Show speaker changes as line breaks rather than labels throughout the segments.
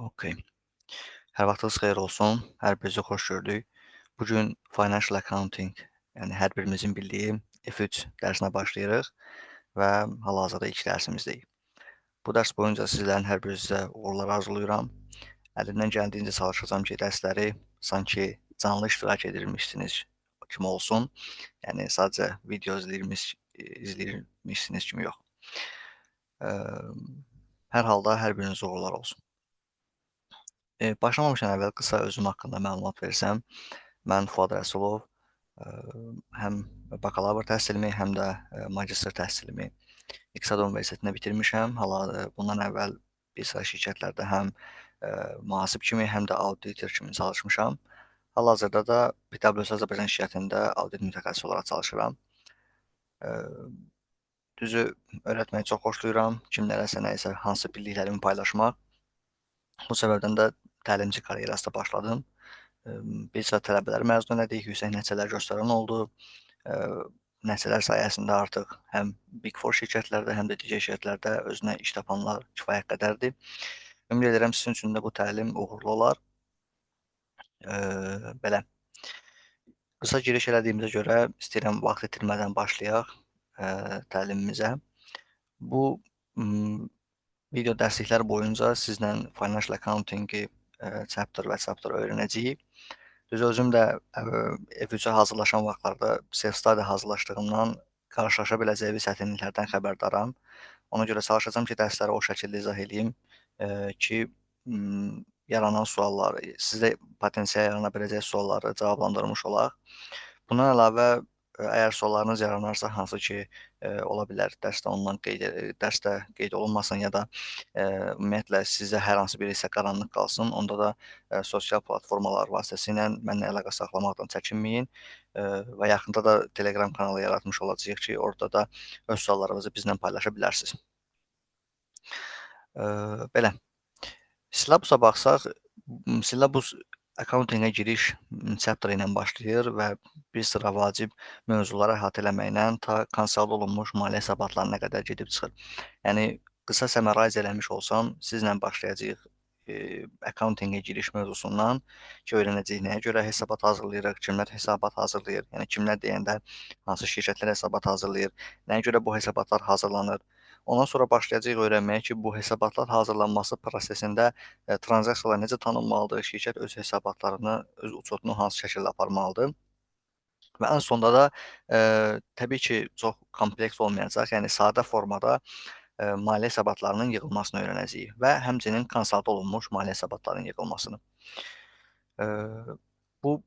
Okay. Hər vaxtınız xeyir olsun. Hər birinizi xoş gördük. Bu gün Financial Accounting, yəni hər birimizin bildiyi F3 dərsinə başlayırıq və hal-hazırda ilk dərsimizdəyik. Bu dərs boyunca sizlərin hər birinizə uğurlar arzulayıram. Əlimdən gəldiyincə çalışacağam ki, dərsləri sanki canlı iştirak edirmişsiniz kimi olsun. Yəni sadəcə video izləyirmişsiniz kimi yox. Hər halda hər birinizə uğurlar olsun. Başlamamışdan əvvəl qısa özüm haqqında məlumat versəm, mən Fuad Rəsulov, həm bakalavr təhsilimi, həm də magistr təhsilimi İqtisad Universitetində bitirmişəm. Bundan əvvəl bir sıra şirkətlərdə həm mühasib kimi, həm də auditor kimi çalışmışam. Hal-hazırda da PwC Azərbaycan şirkətində audit mütəxəssisi olaraq çalışıram. Eee, Düzü öyrətməyi çox xoşlayıram. Kimlərəsə nəyisə, hansı bildiklərimi paylaşmaq. Bu səbəbdən də təlimçi karyerasına başladım. Bir sıra tələbələr məzun elədik, yüksək nəticələr göstərən oldu. Eee, Nəticələr sayəsində artıq həm Big Four şirkətlərdə, həm də digər şirkətlərdə özünə iş tapanlar kifayət qədərdir. Ümid edirəm sizin üçün də bu təlim uğurlu olar. Belə, qısa giriş elədiyimizə görə istəyirəm vaxt itirmədən başlayaq, təlimimizə. Bu, ımm, video dərsliklər boyunca sizlə financial accounting-i, chapter və chapter öyrənəcəyik. Düzü özüm də F3-ə hazırlaşan vaxtlarda self-study hazırlaşdığımdan qarşılaşa biləcəyi çətinliklərdən xəbərdaram. Ona görə çalışacağam ki, dərsləri o şəkildə izah eləyim, ki, yaranan sualları, sizdə potensial yarana biləcək sualları cavablandırmış olaq. Bundan əlavə, əgər suallarınız yaranarsa, hansı ki, ola bilər dərsdə qeyd olunmasın ya da, ümumiyyətlə sizə hər hansı bir hissə qaranlıq qalsın, onda da, sosial platformalar vasitəsilə mənlə əlaqə saxlamaqdan çəkinməyin, və yaxında da Telegram kanalı yaratmış olacağıq ki, orada da öz suallarınızı bizlə paylaşa bilərsiniz. Belə. Sillabusa baxsaq, sillabus accounting-ə giriş chapter ilə başlayır və bir sıra vacib mövzuları əhatə eləməklə ta konsolid olunmuş maliyyə hesabatlarına qədər gedib çıxır. Yəni qısa summarize eləmiş olsam, sizlə başlayacağıq accounting-ə giriş mövzusundan ki, öyrənəcəyik nəyə görə hesabat hazırlayırıq, kimlər hesabat hazırlayır, yəni kimlər deyəndə hansı şirkətlər hesabat hazırlayır, nəyə görə bu hesabatlar hazırlanır. Ondan sonra başlayacağıq öyrənməyə ki, bu hesabatlar hazırlanması prosesində tranzaksiyalar necə tanınmalıdır, şirkət öz hesabatlarını, öz uçotunu hansı şəkildə aparmalıdır və ən sonda da, təbii ki, çox kompleks olmayacaq, yəni sadə formada, maliyyə hesabatlarının yığılmasını öyrənəcəyik və həmçinin konsolid olunmuş maliyyə hesabatlarının yığılmasını. Eee, Bu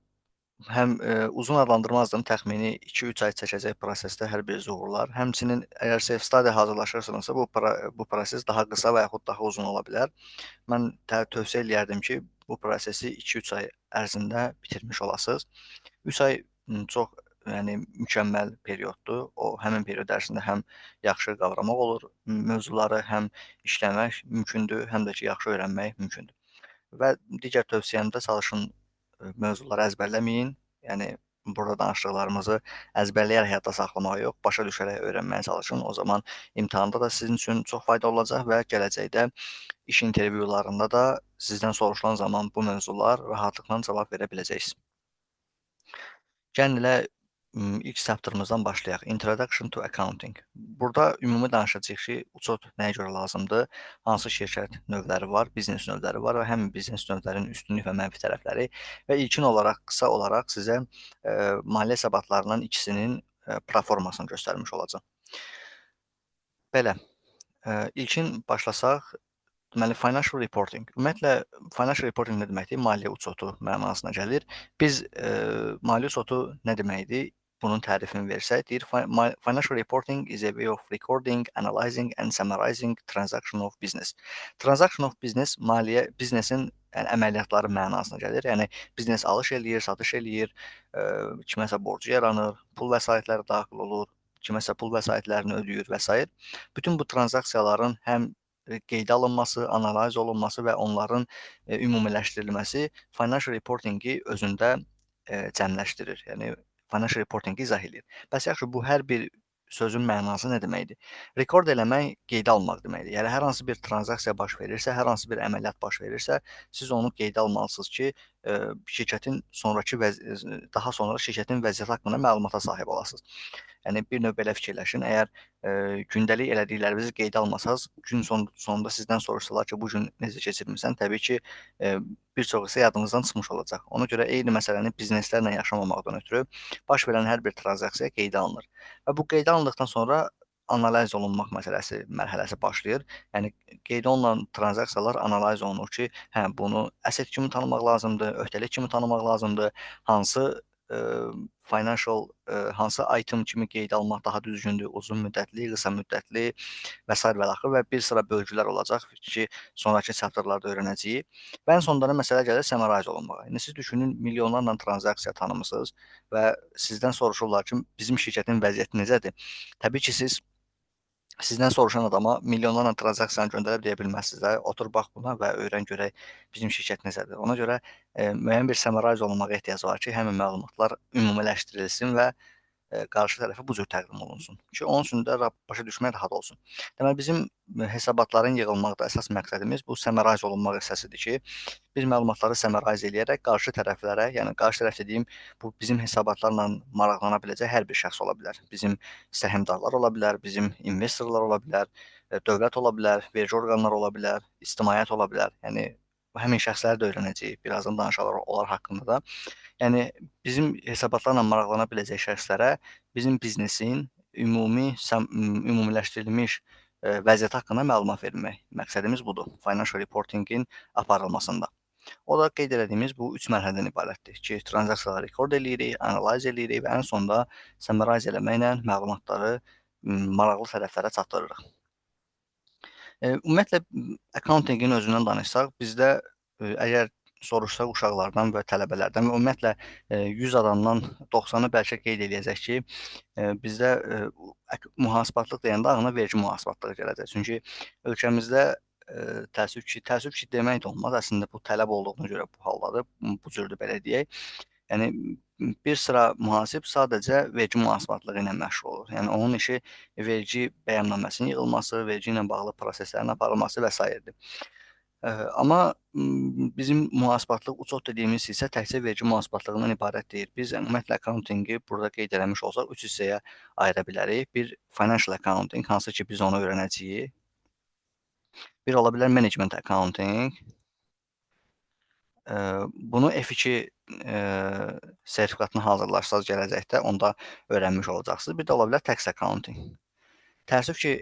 həm, uzun adlandırmazdım, təxmini 2-3 ay çəkəcək prosesdə hər biriniz uğurlar. Həmçinin əgər self-study hazırlaşırsınızsa, bu proses daha qısa və yaxud daha uzun ola bilər. Mən tövsiyə eləyərdim ki, bu prosesi 2-3 ay ərzində bitirmiş olasınız. 3 ay, çox, yəni mükəmməl perioddur. O həmin period ərzində həm yaxşı qavramaq olur mövzuları, həm işləmək mümkündür, həm də ki, yaxşı öyrənmək mümkündür. Və digər tövsiyəm də çalışın, mövzuları əzbərləməyin. Yəni burada danışdıqlarımızı əzbərləyərək həyatda saxlamağa yox, başa düşərək öyrənməyə çalışın. O zaman imtahanda da sizin üçün çox faydalı olacaq və gələcəkdə iş intervyularında da sizdən soruşulan zaman bu mövzular rahatlıqla cavab verə biləcəksiniz. Gəlin elə, ilk chapterımızdan başlayaq. Introduction to Accounting. Burada ümumi danışacağıq ki, uçot nəyə görə lazımdır, hansı şirkət növləri var, biznes növləri var və həmin biznes növlərinin üstünlük və mənfi tərəfləri və ilkin olaraq, qısa olaraq sizə, maliyyə hesabatlarından ikisinin, proformasını göstərmiş olacağam. Belə, ilkin başlasaq, deməli financial reporting. Ümumiyyətlə financial reporting nə deməkdir? Maliyyə uçotu mənasına gəlir. Biz, maliyyə uçotu nə deməkdir? Bunun tərifini versək, deyir financial reporting is a way of recording, analyzing and summarizing transaction of business. Transaction of business biznesin, yəni əməliyyatları mənasına gəlir. Yəni biznes alış eləyir, satış eləyir, kiməsə borcu yaranır, pul vəsaitləri daxil olur, kiməsə pul vəsaitlərini ödəyir və sair. Bütün bu tranzaksiyaların həm qeydə alınması, analiz olunması və onların, ümumiləşdirilməsi financial reportingi özündə, cəmləşdirir. Yəni financial reportingi izah eləyir. Bəs yaxşı, bu hər bir sözün mənası nə deməkdir? Rekord eləmək qeydə almaq deməkdir. Yəni hər hansı bir tranzaksiya baş verirsə, hər hansı bir əməliyyat baş verirsə, siz onu qeydə almalısınız ki, şirkətin sonrakı daha sonra şirkətin vəziyyəti haqqında məlumata sahib olasınız. Yəni bir növ belə fikirləşin. Əgər gündəlik elədiklərinizi qeydə almasanız, gün sonunda sizdən soruşsalar ki, bu gün necə keçirmisən, təbii ki, e, bir çox hissə yadınızdan çıxmış olacaq. Ona görə eyni məsələni bizneslərlə yaşamamaqdan ötürü baş verən hər bir tranzaksiya qeydə alınır. Və bu qeydə alındıqdan sonra analiz olunmaq mərhələsi başlayır. Yəni qeydə olunan tranzaksiyalar analiz olunur ki, hə, bunu əsset kimi tanımaq lazımdır, öhdəlik kimi tanımaq lazımdır, hansı ə, hansı item kimi qeydə almaq daha düzgündür, uzun müddətli, qısa müddətli və sair və axır və bir sıra bölgülər olacaq ki, sonrakı chapterlarda öyrənəcəyik. Və ən sonunda da məsələ gəlir summarize olunmağa. İndi siz düşünün, milyonlarla tranzaksiya tanımısınız və sizdən soruşurlar ki, bizim şirkətin vəziyyəti necədir? Təbii ki, sizdən soruşan adama milyonlarla tranzaksiyanı göndərib deyə bilməzsiniz də. Otur bax buna və öyrən görək bizim şirkət necədir. Ona görə müəyyən bir summarize olunmağa ehtiyac var ki, həmin məlumatlar ümumiləşdirilsin və qarşı tərəfə bu cür təqdim olunsun ki, onun üçün də başa düşmək rahat olsun. Deməli, bizim hesabatların yığılmaqda əsas məqsədimiz bu summarize olunmaq hissəsidir ki, biz məlumatları summarize eləyərək qarşı tərəflərə, yəni qarşı tərəf dediyim, bu bizim hesabatlarla maraqlana biləcək hər bir şəxs ola bilər. Bizim səhmdarlar ola bilər, bizim investorlar ola bilər, dövlət ola bilər, vergi orqanları ola bilər, ictimaiyyət ola bilər. Yəni həmin şəxsləri də öyrənəcəyik. Birazdan danışarıq onlar haqqında da. Yəni bizim hesabatlarla maraqlana biləcək şəxslərə bizim biznesin ümumiləşdirilmiş vəziyyəti haqqında məlumat vermək. Məqsədimiz budur. Financial reportingin aparılmasında. O da qeyd elədiyimiz bu 3 mərhələdən ibarətdir ki, tranzaksiyaları rekord eləyirik, analiz eləyirik və ən sonda summarize eləməklə məlumatları maraqlı tərəflərə çatdırırıq. Ümumiyyətlə accounting-in özündən danışsaq, bizdə əgər soruşsaq uşaqlardan və tələbələrdən və ümumiyyətlə 100 adamdan 90-ı bəlkə qeyd eləyəcək ki, bizdə mühasibatlıq deyəndə ağlına vergi mühasibatlığı gələcək. Çünki ölkəmizdə təəssüf ki, demək də olmaz. Əslində bu tələb olduğuna görə bu haldadır. Bu cürdür belə deyək. Yəni bir sıra mühasib sadəcə vergi mühasibatlığı ilə məşğul olur. Yəni onun işi vergi bəyannaməsinin yığılması, vergi ilə bağlı proseslərin aparılması və sairədir. Amma bizim mühasibatlıq uçot dediyimiz hissə təkcə vergi mühasibatlığından ibarət deyil. Biz ümumiyyətlə accountingi burada qeyd eləmiş olsaq 3 hissəyə ayıra bilərik. Bir financial accounting, hansı ki biz onu öyrənəcəyik. Bir ola bilər management accounting. Bunu F2 sertifikatını hazırlarsaz gələcəkdə onda öyrənmiş olacaqsınız. Bir də ola bilər tax accounting. Təəssüf ki,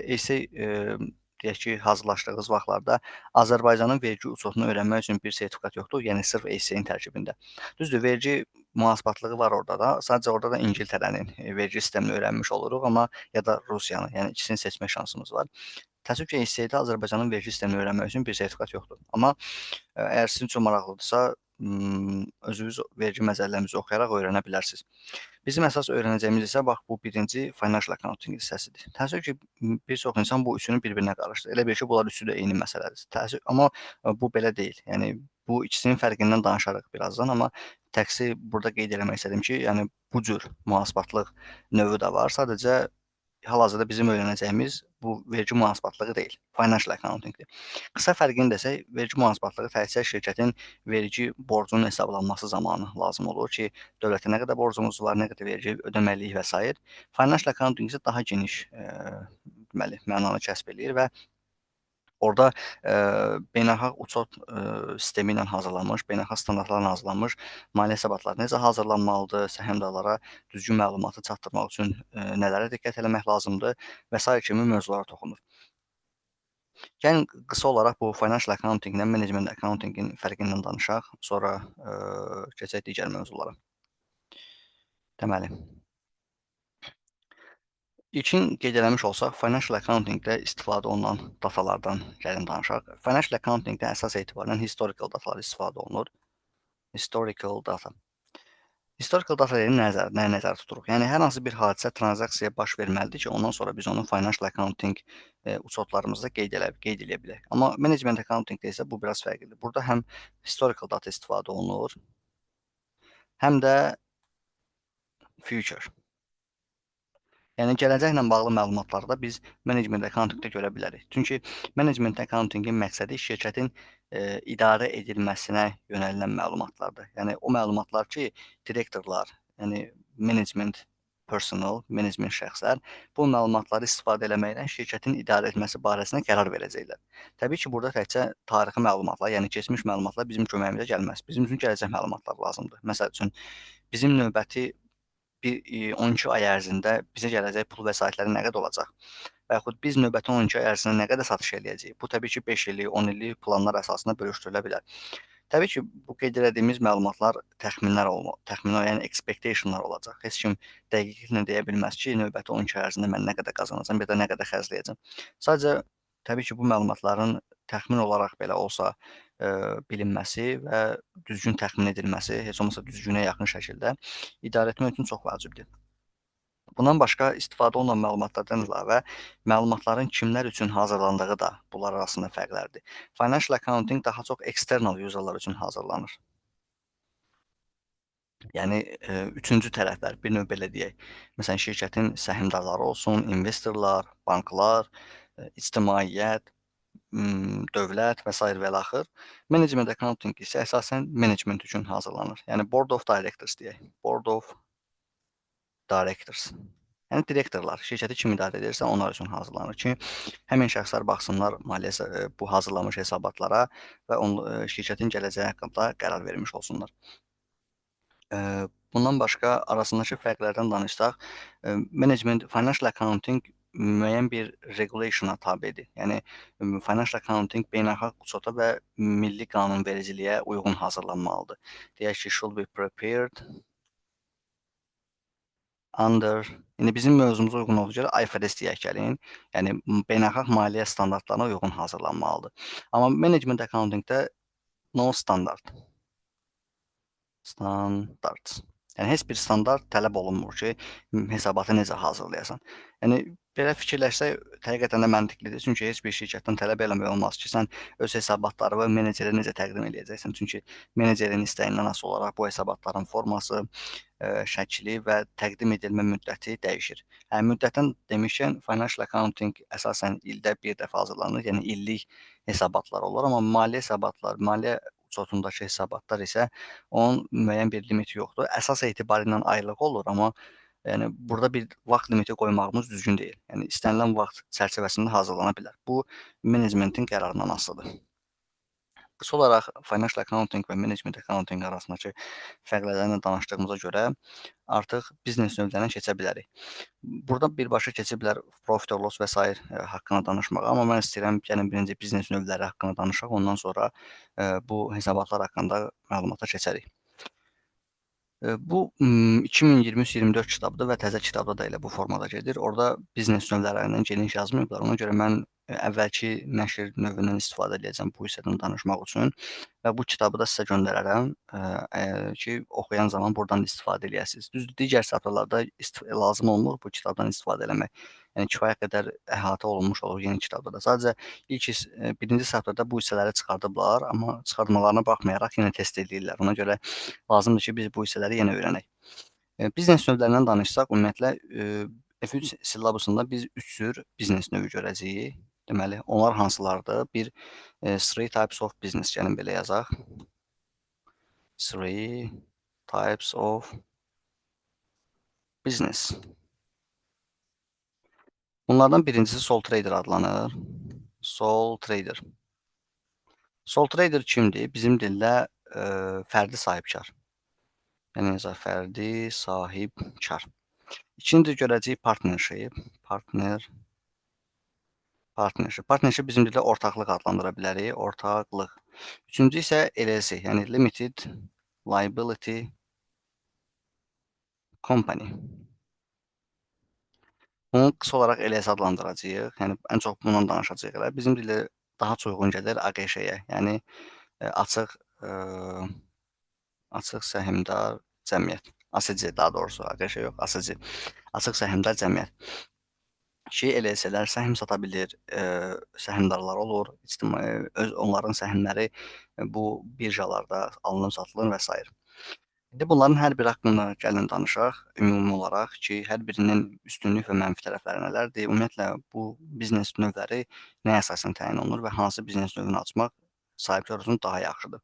essay deyək ki, hazırlaşdığınız vaxtlarda Azərbaycanın vergi uçotunu öyrənmək üçün bir sertifikat yoxdur, yəni sırf essay-in tərkibində. Düzdür, vergi mühasibatlığı var orada da, sadəcə orada da İngiltərənin vergi sistemini öyrənmiş oluruq, amma ya da Rusiyanın, yəni ikisini seçmə şansımız var. Təəssüf ki, essay-də Azərbaycanın vergi sistemini öyrənmək üçün bir sertifikat yoxdur. Amma əgər sizin üçün maraqlıdırsa, özünüz vergi məcəllələrimizi oxuyaraq öyrənə bilərsiniz. Bizim əsas öyrənəcəyimiz isə bax bu birinci financial accounting hissəsidir. Təəssüf ki, bir çox insan bu üçünü bir-birinə qarışdırır. Elə bil ki, bunlar üçü də eyni məsələdir. Amma bu belə deyil. Yəni bu ikisinin fərqindən danışarıq birazdan, amma təksi burada qeyd eləmək istədim ki, yəni bu cür mühasibatlıq növü də var. Sadəcə hal-hazırda bizim öyrənəcəyimiz bu vergi mühasibatlığı deyil, financial accountingdir. Qısa fərqini desək, vergi mühasibatlığı təkcə şirkətin vergi borcunun hesablanması zamanı lazım olur ki, dövlətə nə qədər borcumuz var, nə qədər vergi ödəməliyik və s. Financial accounting isə daha geniş deməli, mənanı kəsb eləyir və orada beynəlxalq uçot sistemi ilə hazırlanmış, beynəlxalq standartlarla hazırlanmış maliyyə hesabatları necə hazırlanmalıdır, səhmdarlara düzgün məlumatı çatdırmaq üçün nələrə diqqət eləmək lazımdır və sair kimi mövzulara toxunur. Gəlin qısa olaraq bu financial accounting ilə management accountingin fərqindən danışaq, sonra keçək digər mövzulara. Deməli, İlkin qeyd eləmiş olsaq, financial accountingdə istifadə olunan datalardan gəlin danışaq. Financial accountingdə əsas etibarən historical datalar istifadə olunur. Historical data. Historical data deyil, nəyə nəzərdə tuturuq? Yəni hər hansı bir hadisə, tranzaksiya baş verməlidir ki, ondan sonra biz onu financial accounting uçotlarımızda qeyd eləyə bilək. Amma management accountingdə isə bu biraz fərqlidir. Burada həm historical data istifadə olunur, həm də future. Yəni gələcəklə bağlı məlumatlarda biz management accountingdə görə bilərik. Çünki management accountingin məqsədi şirkətin idarə edilməsinə yönəldilən məlumatlardır. Yəni o məlumatlar ki, direktorlar, yəni management personal, management şəxslər bu məlumatları istifadə eləməklə şirkətin idarə etməsi barəsində qərar verəcəklər. Təbii ki, burada təkcə tarixi məlumatlar, yəni keçmiş məlumatlar bizim köməyimizə gəlməz. Bizim üçün gələcək məlumatlar lazımdır. Məsəl üçün, bizim növbəti bir 12 ay ərzində bizə gələcək pul vəsaitləri nə qədər olacaq? Və yaxud biz növbəti 12 ay ərzində nə qədər satış eləyəcəyik? Bu təbii ki, 5 illik, 10 illik planlar əsasında bölüşdürülə bilər. Təbii ki, bu qeyd elədiyimiz məlumatlar təxminlər, yəni expectationlar olacaq. Heç kim dəqiqliklə deyə bilməz ki, növbəti 12 ay ərzində mən nə qədər qazanacağam, ya da nə qədər xərcləyəcəm. Sadəcə təbii ki, bu məlumatların təxmin olaraq belə olsa, bilinməsi və düzgün təxmin edilməsi, heç olmasa düzgünə yaxın şəkildə idarə etmək üçün çox vacibdir. Bundan başqa istifadə olunan məlumatlardan əlavə məlumatların kimlər üçün hazırlandığı da bunlar arasında fərqlərdir. Financial accounting daha çox external userlar üçün hazırlanır. Yəni, üçüncü tərəflər, bir növ belə deyək. Məsələn, şirkətin səhmdarları olsun, investorlar, banklar, ictimaiyyət, dövlət və sair və ilaxır. Management accounting isə əsasən menecment üçün hazırlanır. Yəni board of directors deyək. Board of directors. Yəni direktorlar, şirkəti kim idarə edirsə onlar üçün hazırlanır ki, həmin şəxslər baxsınlar bu hazırlanmış hesabatlara və şirkətin gələcəyi haqqında qərar vermiş olsunlar. Bundan başqa arasındakı fərqlərdən danışsaq, financial accounting müəyyən bir regulationa tabedir. Yəni financial accounting beynəlxalq uçota və milli qanunvericiliyə uyğun hazırlanmalıdır. Deyək ki, should be prepared under indi bizim mövzumuza uyğun olduğuna görə IFRS deyək gəlin. Yəni beynəlxalq maliyyə standartlarına uyğun hazırlanmalıdır. Amma management accountingdə no standards. Yəni heç bir standart tələb olunmur ki, hesabatı necə hazırlayasan. Yəni belə fikirləşsək həqiqətən də məntiqlidir. Çünki heç bir şirkətdən tələb eləmək olmaz ki, sən öz hesabatları və menecerə necə təqdim eləyəcəksən. Çünki menecerin istəyindən asılı olaraq bu hesabatların forması, şəkli və təqdim edilmə müddəti dəyişir. Müddətdən demişkən, financial accounting əsasən ildə bir dəfə hazırlanır, yəni illik hesabatlar olur, amma maliyyə uçotundakı hesabatlar isə onun müəyyən bir limiti yoxdur. Əsas etibarı ilə aylıq olur, amma yəni burada bir vaxt limiti qoymağımız düzgün deyil. Yəni istənilən vaxt çərçivəsində hazırlana bilər. Bu menecmentin qərarından asılıdır. Qısa olaraq financial accounting və management accounting arasındakı fərqlərdən də danışdığımıza görə artıq biznes növlərinə keçə bilərik. Burada birbaşa keçə bilər profit or loss və sair haqqında danışmağa, amma mən istəyirəm gəlin birinci biznes növləri haqqında danışaq, ondan sonra bu hesabatlar haqqında məlumata keçərik. Bu 2023-24 kitabıdır və təzə kitabda da elə bu formada gedir. Orada biznes növlərindən geniş yazmayıblar. Ona görə mən əvvəlki nəşr növündən istifadə edəcəm bu hissədən danışmaq üçün və bu kitabı da sizə göndərərəm, ki, oxuyan zaman buradan istifadə eləyəsiniz. Düzdür, digər sətirlərdə lazım olmur bu kitabdan istifadə eləmək. Yəni kifayət qədər əhatə olunmuş olur yeni kitabda da. Sadəcə birinci sətirdə bu hissələri çıxardıblar, amma çıxartmalarına baxmayaraq yenə test eləyirlər. Ona görə lazımdır ki, biz bu hissələri yenə öyrənək. Biznes növlərindən danışsaq, ümumiyyətlə, F3 sillabusunda biz 3 cür biznes növü görəcəyik. Deməli, onlar hansılardır? Bir, three types of business, gəlin belə yazaq. Three types of business. Bunlardan birincisi sole trader adlanır. Sole trader. Sole trader kimdir? Bizim dildə fərdi sahibkar. Yəni yazaq fərdi sahibkar. İkinci görəcəyik partnership. Partnership bizim dildə ortaqlıq adlandıra bilərik. Ortaqlıq. Üçüncü isə LLC, yəni limited liability company. Bunu qısa olaraq LLC adlandıracağıq. Yəni ən çox bundan danışacağıq elə. Bizim dildə daha çox uyğun gəlir AQŞ-yə. Yəni açıq açıq səhmdar cəmiyyət. ASC daha doğrusu, AQŞ yox, ASC. Açıq səhmdar cəmiyyət. Ki, LLC-lər səhm sata bilir, səhmdarlar olur, onların səhmləri bu birjalarda alınıb satılır və sair. İndi bunların hər biri haqqında gəlin danışaq ümumi olaraq ki, hər birinin üstünlük və mənfi tərəfləri nələrdir? Ümumiyyətlə bu biznes növləri nəyə əsasən təyin olunur və hansı biznes növünü açmaq sahibkar üçün daha yaxşıdır?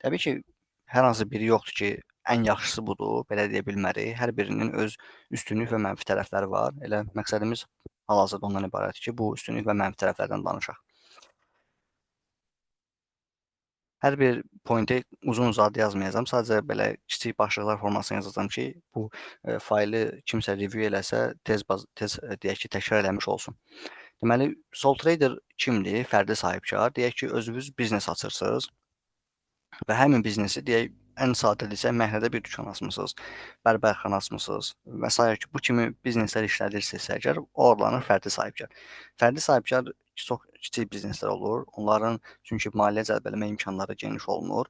Təbii ki, hər hansı biri yoxdur ki, ən yaxşısı budur, belə deyə bilmərik. Hər birinin öz üstünlük və mənfi tərəfləri var. Elə məqsədimiz hal-hazırda ondan ibarətdir ki, bu üstünlük və mənfi tərəflərdən danışaq. Hər bir pointi uzun-uzadı yazmayacağam. Sadəcə belə kiçik başlıqlar formasında yazacağam ki, bu, faylı kimsə review eləsə tez deyək ki, təkrar eləmiş olsun. Deməli, sole trader kimdir? Fərdi sahibkar. Deyək ki, özünüz biznes açırsınız. Və həmin biznesi deyək, ən sadə desək, məhəllədə bir dükan açmısınız, bərbərxana açmısınız və sair ki, bu kimi bizneslər işlədirsinizsə əgər, o adlanır fərdi sahibkar. Fərdi sahibkar çox kiçik bizneslər olur. Onların çünki maliyyə cəlb eləmə imkanları geniş olmur.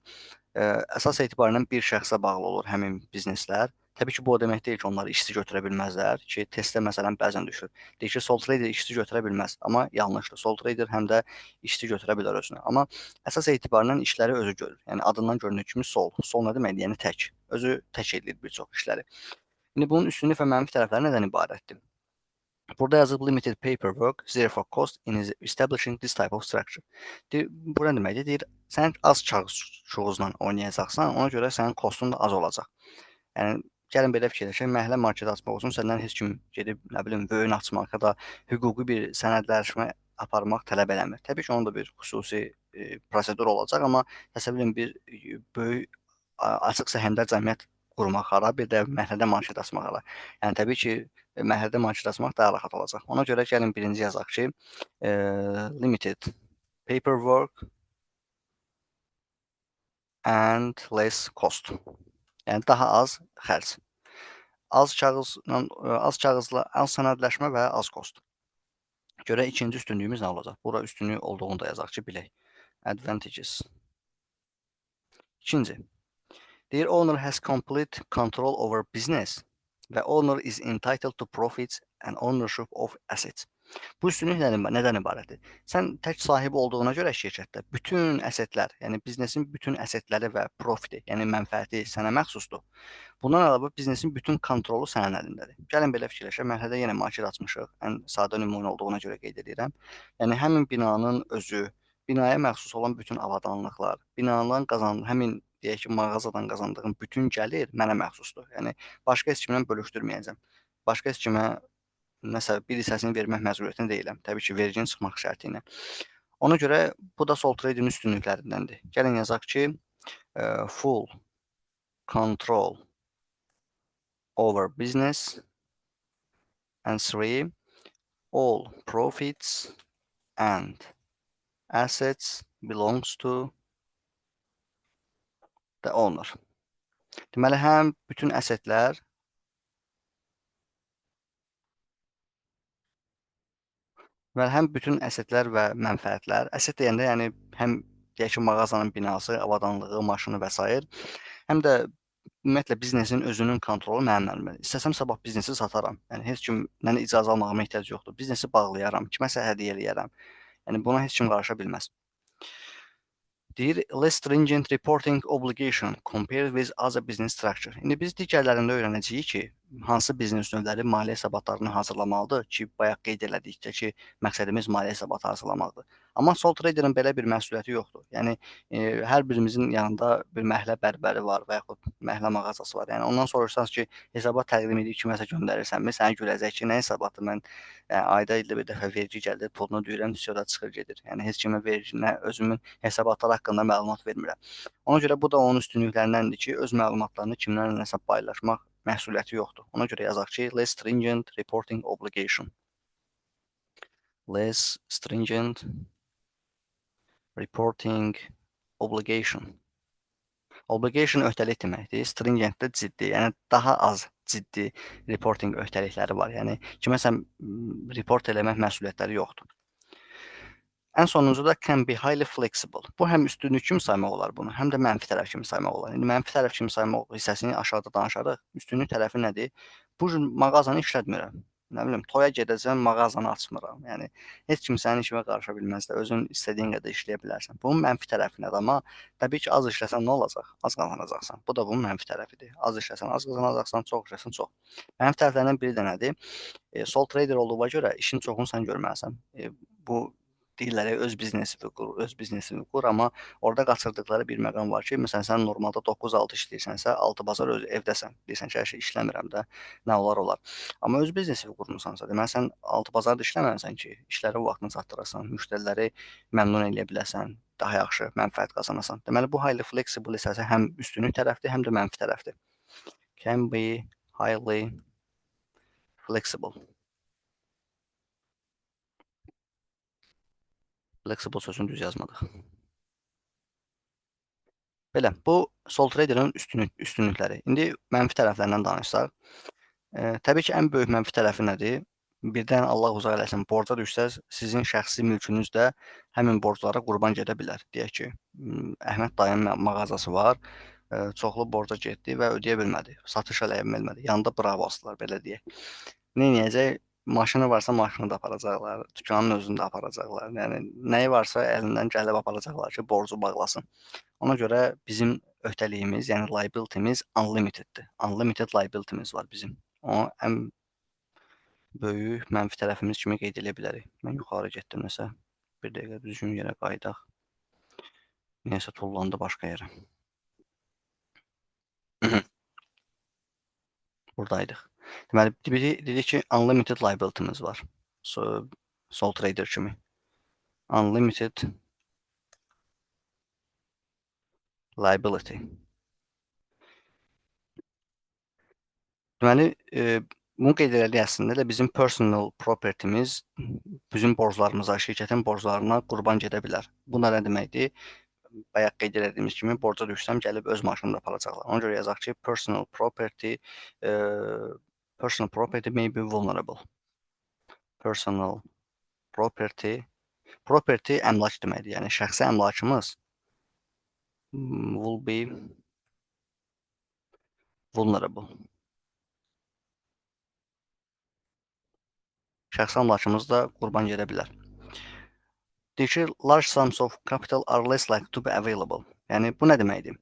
Əsas etibarən bir şəxsə bağlı olur həmin bizneslər. Təbii ki, bu o demək deyil ki, onlar işçi götürə bilməzlər ki, testdə məsələn bəzən düşür. Deyir ki, sole trader işçi götürə bilməz, amma yanlışdır. Sole trader həm də işçi götürə bilər özünə. Amma əsas etibarən işləri özü görür. Yəni adından göründüyü kimi sol. Sol nə deməkdir? Yəni tək. Özü tək eləyir bir çox işləri. İndi bunun üstünlük və mənfi tərəfləri nədən ibarətdir? Burada yazıb limited paperwork, zero for cost in establishing this type of structure. Deyir, bu nə deməkdir? Deyir, sən az kağız çuğuzla oynayacaqsan, ona görə sənin kostun da az olacaq. Yəni gəlin belə fikirləşək, məhəllə marketi açmaq üçün səndən heç kim gedib, nə bilim, böyün açmaq ya da hüquqi bir sənədləşmə aparmaq tələb eləmir. Təbii ki, onun da bir xüsusi prosedur olacaq, amma təsəvvür edin bir böyük açıq səhmdar cəmiyyət qurmaq hara, bir də məhəllədə market açmaq hara. Yəni təbii ki, məhəllədə market açmaq daha rahat olacaq. Ona görə gəlin birinci yazaq ki, limited paperwork and less cost. Yəni daha az xərc. Az kağızla, az sənədləşmə və az kost. Görə ikinci üstünlüyümüz nə olacaq? Bura üstünlük olduğunu da yazaq ki, bilək. Advantages. İkinci. Their owner has complete control over business və owner is entitled to profits and ownership of assets. Bu üstünlük nədən ibarətdir? Sən tək sahibi olduğuna görə şirkətdə bütün əssetlər, yəni biznesin bütün əssetləri və profiti, yəni mənfəəti sənə məxsusdur. Bundan əlavə biznesin bütün kontrolu sənin əlindədir. Gəlin belə fikirləşək, mərhələdə yenə market açmışıq. Ən sadə nümunə olduğuna görə qeyd edirəm. Yəni həmin binanın özü, binaya məxsus olan bütün avadanlıqlar, binadan həmin deyək ki, mağazadan qazandığım bütün gəlir mənə məxsusdur. Yəni başqa heç kimlə bölüşdürməyəcəm. Başqa heç kimə nəsə bir hissəsini vermək məcburiyyətində deyiləm. Təbii ki, verginin çıxmaq şərti ilə. Ona görə bu da sole trading üstünlüklərindəndir. Gəlin yazaq ki, full control over business and three, all profits and assets belongs to the owner. Deməli, həm bütün əssetlər və mənfəətlər, əsset deyəndə yəni həm deyək ki, mağazanın binası, avadanlığı, maşını və sair, həm də ümumiyyətlə biznesin özünün kontrolu mənim əlimdədir. İstəsəm sabah biznesi sataram. Yəni heç kimdən icazə almağıma ehtiyac yoxdur. Biznesi bağlayaram, kiməsə hədiyyə eləyərəm. Yəni buna heç kim qarışa bilməz. Deyir, less stringent reporting obligation compared with other business structure. İndi biz digərlərində öyrənəcəyik ki, hansı biznes növləri maliyyə hesabatlarını hazırlamalıdır ki, bayaq qeyd elədikcə ki, məqsədimiz maliyyə hesabatı hazırlamaqdır. Amma sole traderin belə bir məsuliyyəti yoxdur. Yəni hər birimizin yanında bir məhəllə bərbəri var və yaxud məhəllə mağazası var. Yəni ondan soruşsanız ki, hesabat təqdim edib kiməsə göndərirsənmi, sənə güləcək ki, nə hesabatı mən ayda ildə bir dəfə vergi gəlir, pulunu deyirəm, da çıxır gedir. Yəni heç kimə vergi, nə özümün hesabatlar haqqında məlumat vermirəm. Ona görə bu da onun üstünlüklərindəndir ki, öz məlumatlarını kimlərlə nəsə paylaşmaq məsuliyyəti yoxdur. Ona görə yazaq ki, less stringent reporting obligation. Less stringent reporting obligation. Obligation öhdəlik deməkdir. Stringent də ciddi, yəni daha az ciddi reporting öhdəlikləri var. Yəni kiməsə report eləmək məsuliyyətləri yoxdur. Ən sonuncu da can be highly flexible. Bu həm üstünlük kimi saymaq olar bunu, həm də mənfi tərəf kimi saymaq olar. İndi mənfi tərəf kimi saymaq hissəsini aşağıda danışarıq. Üstünlük tərəfi nədir? Bu mağazanı işlətmirəm. nə bilim, toya gedəcəm, mağazanı açmıram. Yəni heç kim sənin işinə qarışa bilməz də, özün istədiyin qədər işləyə bilərsən. Bunun mənfi tərəfi nədir? Amma təbii ki, az işləsən nə olacaq? Az qazanacaqsan. Bu da bunun mənfi tərəfidir. Az işləsən az qazanacaqsan, çox işləsən çox. Mənfi tərəflərindən biri də nədir? Sole trader olduğuna görə işin çoxunu sən görməlisən. Bu deyirlər ya, öz biznesini qur, amma orada qaçırdıqları bir məqam var ki, məsələn, sən normalda 9-6 işləyirsənsə, 6 bazar öz evdəsən. Deyirsən ki, hər şey işləmirəm də, nə olar olar. Amma öz biznesini qurmusansa, deməli sən 6 bazar da işləməlisən ki, işləri vaxtında çatdırasan, müştəriləri məmnun eləyə biləsən, daha yaxşı mənfəət qazanasan. Deməli bu highly flexible isə həm üstünlük tərəfdir, həm də mənfi tərəfdir. Can be highly flexible. Flexible sözünü düz yazmadıq. Belə, bu sole traderin üstünlükləri. İndi mənfi tərəflərindən danışsaq, təbii ki, ən böyük mənfi tərəfi nədir? Birdən Allah uzaq eləsin, borca düşsəz, sizin şəxsi mülkünüz də həmin borclara qurban gedə bilər. Deyək ki, Əhməd dayının mağazası var, çoxlu borca getdi və ödəyə bilmədi, satış eləyə bilmədi. Yanında bravo asdılar, belə deyək. Neyləyəcək? Maşını varsa maşını da aparacaqlar, dükanın özünü də aparacaqlar. Yəni nəyi varsa əlindən gəlib aparacaqlar ki, borcu bağlasın. Ona görə bizim öhdəliyimiz, yəni liability'miz unlimiteddir. Unlimited liability'miz var bizim. O ən böyük mənfi tərəfimiz kimi qeyd edə bilərik. Mən yuxarı getdim nəsə. Bir dəqiqə düzgün yerə qayıdaq. Niyəsə tullandı başqa yerə. Buradaydıq. Deməli, biri dedik ki, unlimited liability'miz var. Sole trader kimi. Unlimited liability. Deməli, bunu qeyd elədik əslində də bizim personal property'miz bizim borclarımıza, şirkətin borclarına qurban gedə bilər. Bu nə deməkdir? Bayaq qeyd elədiyimiz kimi borca düşsəm gəlib öz maşınımı da aparacaqlar. Ona görə yazaq ki, personal property may be vulnerable. Personal property əmlak deməkdir. Yəni şəxsi əmlakımız will be vulnerable. Şəxsi əmlakımız da qurban gedə bilər. Deyir ki, large sums of capital are less likely to be available. Yəni bu nə deməkdir?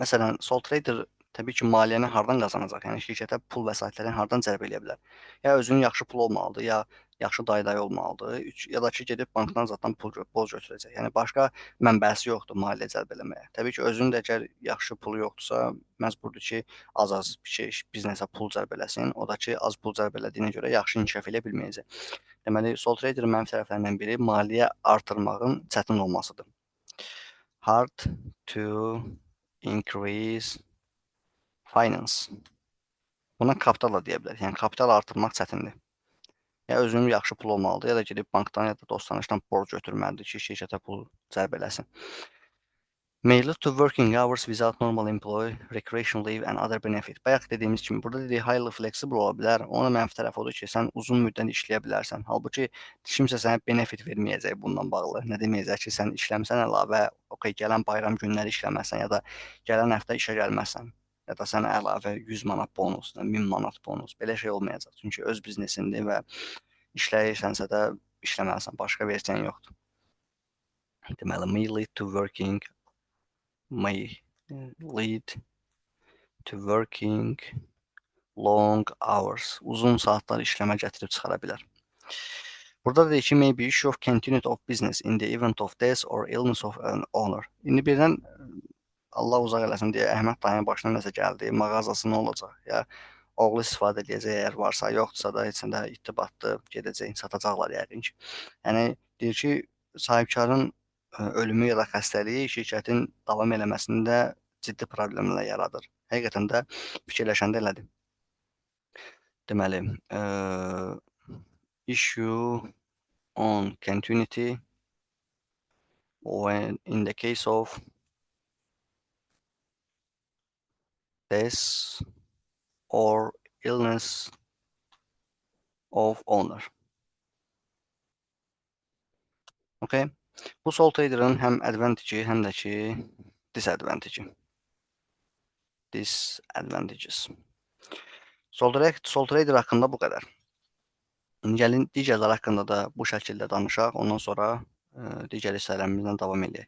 Məsələn, sole trader təbii ki, maliyyəni hardan qazanacaq? Yəni şirkətə pul vəsaitlərini hardan cəlb eləyə bilər? Ya özünün yaxşı pulu olmalıdır, ya yaxşı dayı olmalıdır, ya da ki, gedib bankdan zaten borc götürəcək. Yəni başqa mənbəsi yoxdur maliyyə cəlb eləməyə. Təbii ki, özünün də əgər yaxşı pulu yoxdursa, məcburdur ki, az-az bir şey biznesə pul cəlb eləsin. O da ki, az pul cəlb elədiyinə görə yaxşı inkişaf eləyə bilməyəcək. Deməli, sole traderin mənfi tərəflərindən biri maliyyə artırmağın çətin olmasıdır. Hard to increase finance. Buna kapital da deyə bilərik. Yəni kapital artırmaq çətindir. Ya özünün yaxşı pulu olmalıdır, ya da gedib bankdan ya da dost-tanışdan borc götürməlidir ki, şirkətə pul cəlb eləsin. May lead to working hours without normal employee, recreation leave and other benefit. Bayaq dediyimiz kimi, burada dediyi highly flexible ola bilər. Onun mənfi tərəfi odur ki, sən uzun müddət işləyə bilərsən. Halbuki kimsə sənə benefit verməyəcək bundan bağlı. Nə deməyəcək ki, sən işləmsən əlavə, okay, gələn bayram günləri işləməsən ya da gələn həftə işə gəlməsən ya da sənə əlavə 100 manat bonus, 1000 manat bonus. Belə şey olmayacaq. Çünki öz biznesindir və işləyirsənsə də işləməlisən. Başqa versiyan yoxdur. Deməli, may lead to working long hours. Uzun saatlar işləmə gətirib çıxara bilər. Burada deyir ki, may be issue of continuity of business in the event of death or illness of an owner. İndi birdən Allah uzaq eləsin deyə Əhməd dayının başına nəsə gəldi, mağazası nə olacaq? Ya oğlu istifadə edəcək, əgər varsa, yoxdursa da heç də ittibatlı gedəcək, satacaqlar yəqin ki. Yəni deyir ki, sahibkarın ölümü ya da xəstəliyi şirkətin davam eləməsində ciddi problemlər yaradır. Həqiqətən də fikirləşəndə elədir. Deməli, issue on continuity when in the case of death or illness of owner. Okay. Bu sole trader'ın həm advantage-i, həm də ki disadvantage-i. Disadvantages. Sole trader haqqında bu qədər. İndi gəlin digərləri haqqında da bu şəkildə danışaq, ondan sonra, digər hissələrimizlə davam eləyək.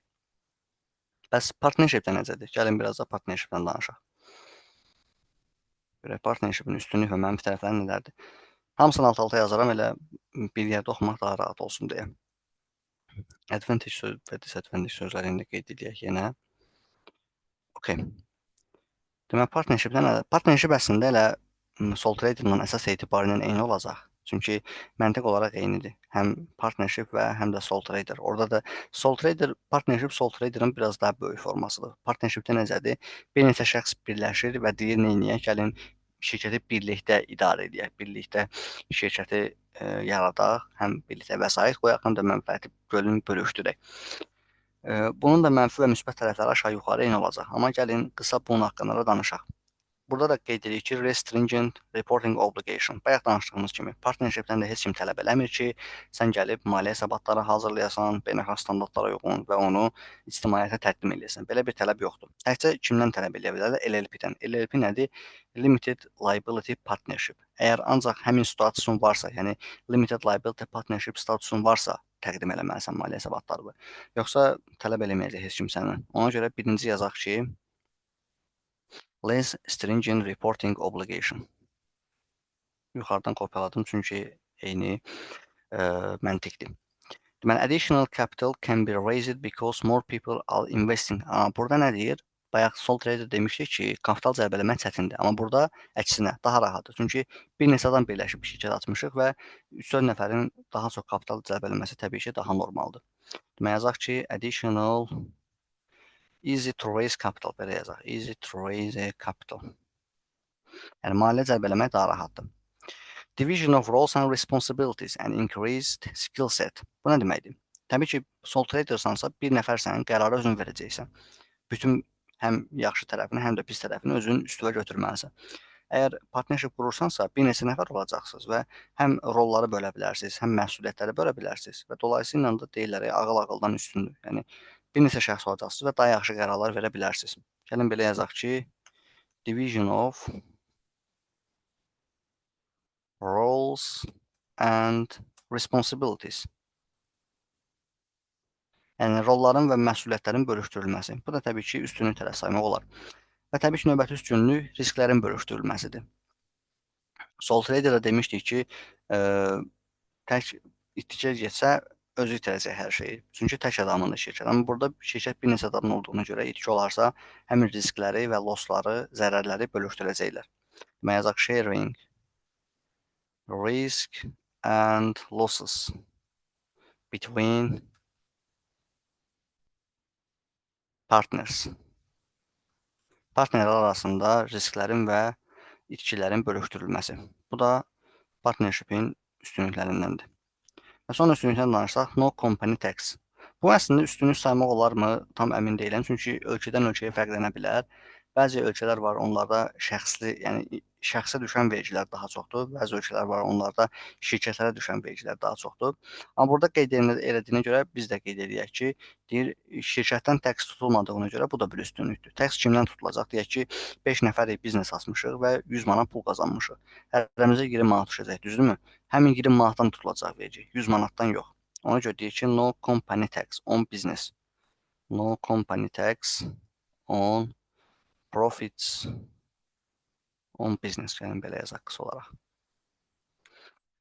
Bəs partnership də necədir? Gəlin biraz da partnershipdən danışaq. Görək partnershipin üstünlük və mənfi tərəfləri nələrdir? Hamısını alt-alta yazaram, elə bir yerdə oxumaq daha rahat olsun deyə. Advantage söz və disadvantage sözlərini də qeyd edək yenə. Okay. Deməli, partnership də nədir? Partnership əslində elə sole traderla əsas etibarı ilə eyni olacaq. Çünki məntiq olaraq eynidir. Həm partnership və həm də sole trader. Orada da sole trader, partnership sole traderin biraz daha böyük formasıdır. Partnershipdə necədir? Bir neçə şəxs birləşir və deyir neyləyək? Gəlin şirkəti birlikdə idarə edək, birlikdə şirkəti yaradaq, həm birlikdə vəsait qoyaq, həm də mənfəəti bölüşdürək. Bunun da mənfi və müsbət tərəfləri aşağı-yuxarı eyni olacaq. Amma gəlin qısa bunun haqqında da danışaq. Burada da qeyd edirik ki, Restringent Reporting Obligation. Bayaq danışdığımız kimi, partnershipdən də heç kim tələb eləmir ki, sən gəlib maliyyə hesabatları hazırlayasan, beynəlxalq standartlara uyğun və onu ictimaiyyətə təqdim eləyəsən. Belə bir tələb yoxdur. Təkcə kimdən tələb eləyə bilərlər? LLP-dən. LLP nədir? Limited Liability Partnership. Əgər ancaq həmin statusun varsa, yəni Limited Liability Partnership statusun varsa, təqdim eləməlisən maliyyə hesabatlarını. Yoxsa tələb eləməyəcək heç kim səndən. Ona görə birinci yazaq ki, Less stringent reporting obligation. Yuxarıdan kopyaladım çünki eyni məntiqdir. Deməli, additional capital can be raised because more people are investing. Burada nə deyir? Bayaq sole trader demişdik ki, kapital cəlb eləmək çətindir. Amma burada əksinə daha rahatdır. Çünki bir neçə adam birləşib şirkət açmışıq və 3-4 nəfərin daha çox kapital cəlb eləməsi təbii ki, daha normaldır. Deməli, yazaq ki, additional easy to raise capital belə yazaq. Easy to raise capital. Yəni maliyyə cəlb eləmək daha rahatdır. Division of roles and responsibilities and increased skill set. Bu nə deməkdir? Təbii ki, sole tradersansa bir nəfərsən, qərarı özün verəcəksən. Bütün həm yaxşı tərəfini, həm də pis tərəfini özün üstünə götürməlisən. Əgər partnership qurursansa, bir neçə nəfər olacaqsınız və həm rolları bölə bilərsiniz, həm məsuliyyətləri bölə bilərsiniz və dolayısıyla da deyirlər, ağıl ağıldan üstündür. Yəni bir neçə şəxs olacaqsınız və daha yaxşı qərarlar verə bilərsiniz. Gəlin belə yazaq ki, division of roles and responsibilities. Yəni rolların və məsuliyyətlərin bölüşdürülməsi. Bu da təbii ki, üstünlük tərəf saymaq olar. Və təbii ki, növbəti üstünlük risklərin bölüşdürülməsidir. Sole trader'da demişdik ki, tək iticə getsə özü itirəcək hər şeyi. Çünki tək adamındır şirkət. Amma burada şirkət bir neçə adamın olduğuna görə itki olarsa, həmin riskləri və lossları, zərərləri bölüşdürəcəklər. Deməli yazaq sharing risk and losses between partners. Partnerlər arasında risklərin və itkilərin bölüşdürülməsi. Bu da partnershipin üstünlüklərindəndir. Və son üstünlükdən danışsaq, no company tax. Bu əslində üstünlük saymaq olarmı? Tam əmin deyiləm, çünki ölkədən ölkəyə fərqlənə bilər. Bəzi ölkələr var, onlarda yəni şəxsə düşən vergilər daha çoxdur. Bəzi ölkələr var, onlarda şirkətlərə düşən vergilər daha çoxdur. Amma burada qeyd elədiyinə görə biz də qeyd edək ki, deyir şirkətdən təks tutulmadığına görə bu da bir üstünlükdür. Təks kimdən tutulacaq? Deyək ki, 5 nəfərik biznes açmışıq və 100 manat pul qazanmışıq. Hərəmizə 20 manat düşəcək, düzdürmü? Həmin 20 manatdan tutulacaq vergi, 100 manatdan yox. Ona görə deyir ki, no company tax on business. No company tax on profits on business. Yəni belə yazaq qısa olaraq.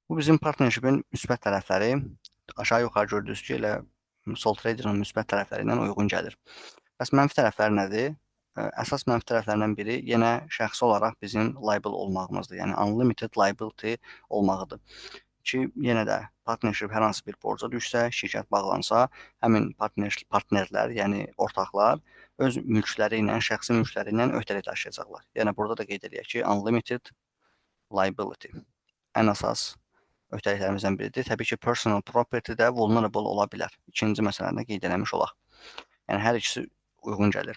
Bu bizim partnershipin müsbət tərəfləri. Aşağı-yuxarı gördünüz ki, elə sole trader'ın müsbət tərəfləri ilə uyğun gəlir. Bəs mənfi tərəfləri nədir? Əsas mənfi tərəflərindən biri yenə şəxsi olaraq bizim liable olmağımızdır. Yəni unlimited liability olmağıdır. Ki, yenə də partnership hər hansı bir borca düşsə, şirkət bağlansa, həmin partnerlər, yəni ortaqlar öz mülkləri ilə, şəxsi mülkləri ilə öhdəlik daşıyacaqlar. Yəni burada da qeyd edək ki, unlimited liability ən əsas öhdəliklərimizdən biridir. Təbii ki, personal property də vulnerable ola bilər. İkinci məsələni qeyd eləmiş olaq. Yəni hər ikisi uyğun gəlir.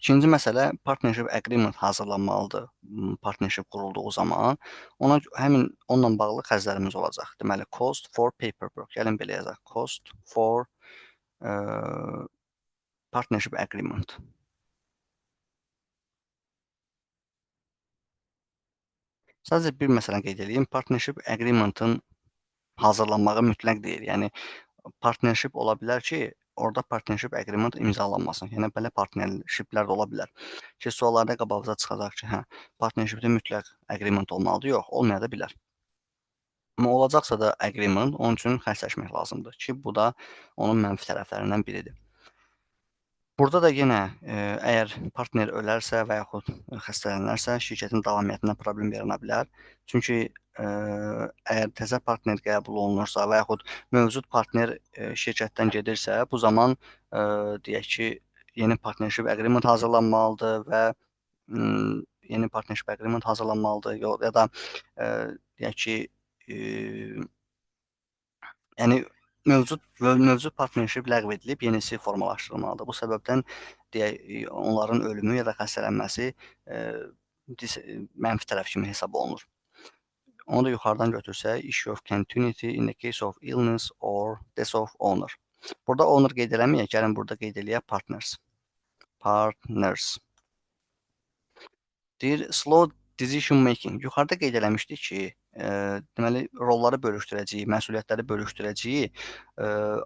İkinci məsələ partnership agreement hazırlanmalıdır. Partnership qurulduğu zaman həmin onunla bağlı xərclərimiz olacaq. Deməli, cost for paperwork. Gəlin belə yazaq. Cost for partnership agreement. Sadəcə bir məsələni qeyd edeyim. Partnership agreement-ın hazırlanmağı mütləq deyil. Yəni partnership ola bilər ki, orada partnership agreement imzalanmasın. Yəni belə partnershiplər də ola bilər ki, suallarda qabağımıza çıxacaq ki, hə, partnershipdə mütləq agreement olmalıdır. Yox, olmaya da bilər. Amma olacaqsa da agreement, onun üçün xərcləşmək lazımdır ki, bu da onun mənfi tərəflərindən biridir. Burada da yenə, əgər partner ölərsə və yaxud xəstələnərsə, şirkətin davamiyyətində problem yarana bilər. Çünki, əgər təzə partner qəbul olunursa və yaxud mövcud partner, şirkətdən gedirsə, bu zaman, deyək ki, yeni partnership agreement hazırlanmalıdır və, yeni partnership agreement hazırlanmalıdır. Ya da, deyək ki, eee yəni mövcud partnership ləğv edilib, yenisi formalaşdırılmalıdır. Bu səbəbdən deyək, onların ölümü ya da xəstələnməsi, eee, mənfi tərəf kimi hesab olunur. Onu da yuxarıdan götürsək, issue of continuity in the case of illness or death of owner. Burada owner qeyd eləməyək, gəlin burada qeyd eləyək partners. Partners. Deyir slow decision making. Yuxarıda qeyd eləmişdik ki, deməli rolları bölüşdürəcəyik, məsuliyyətləri bölüşdürəcəyik,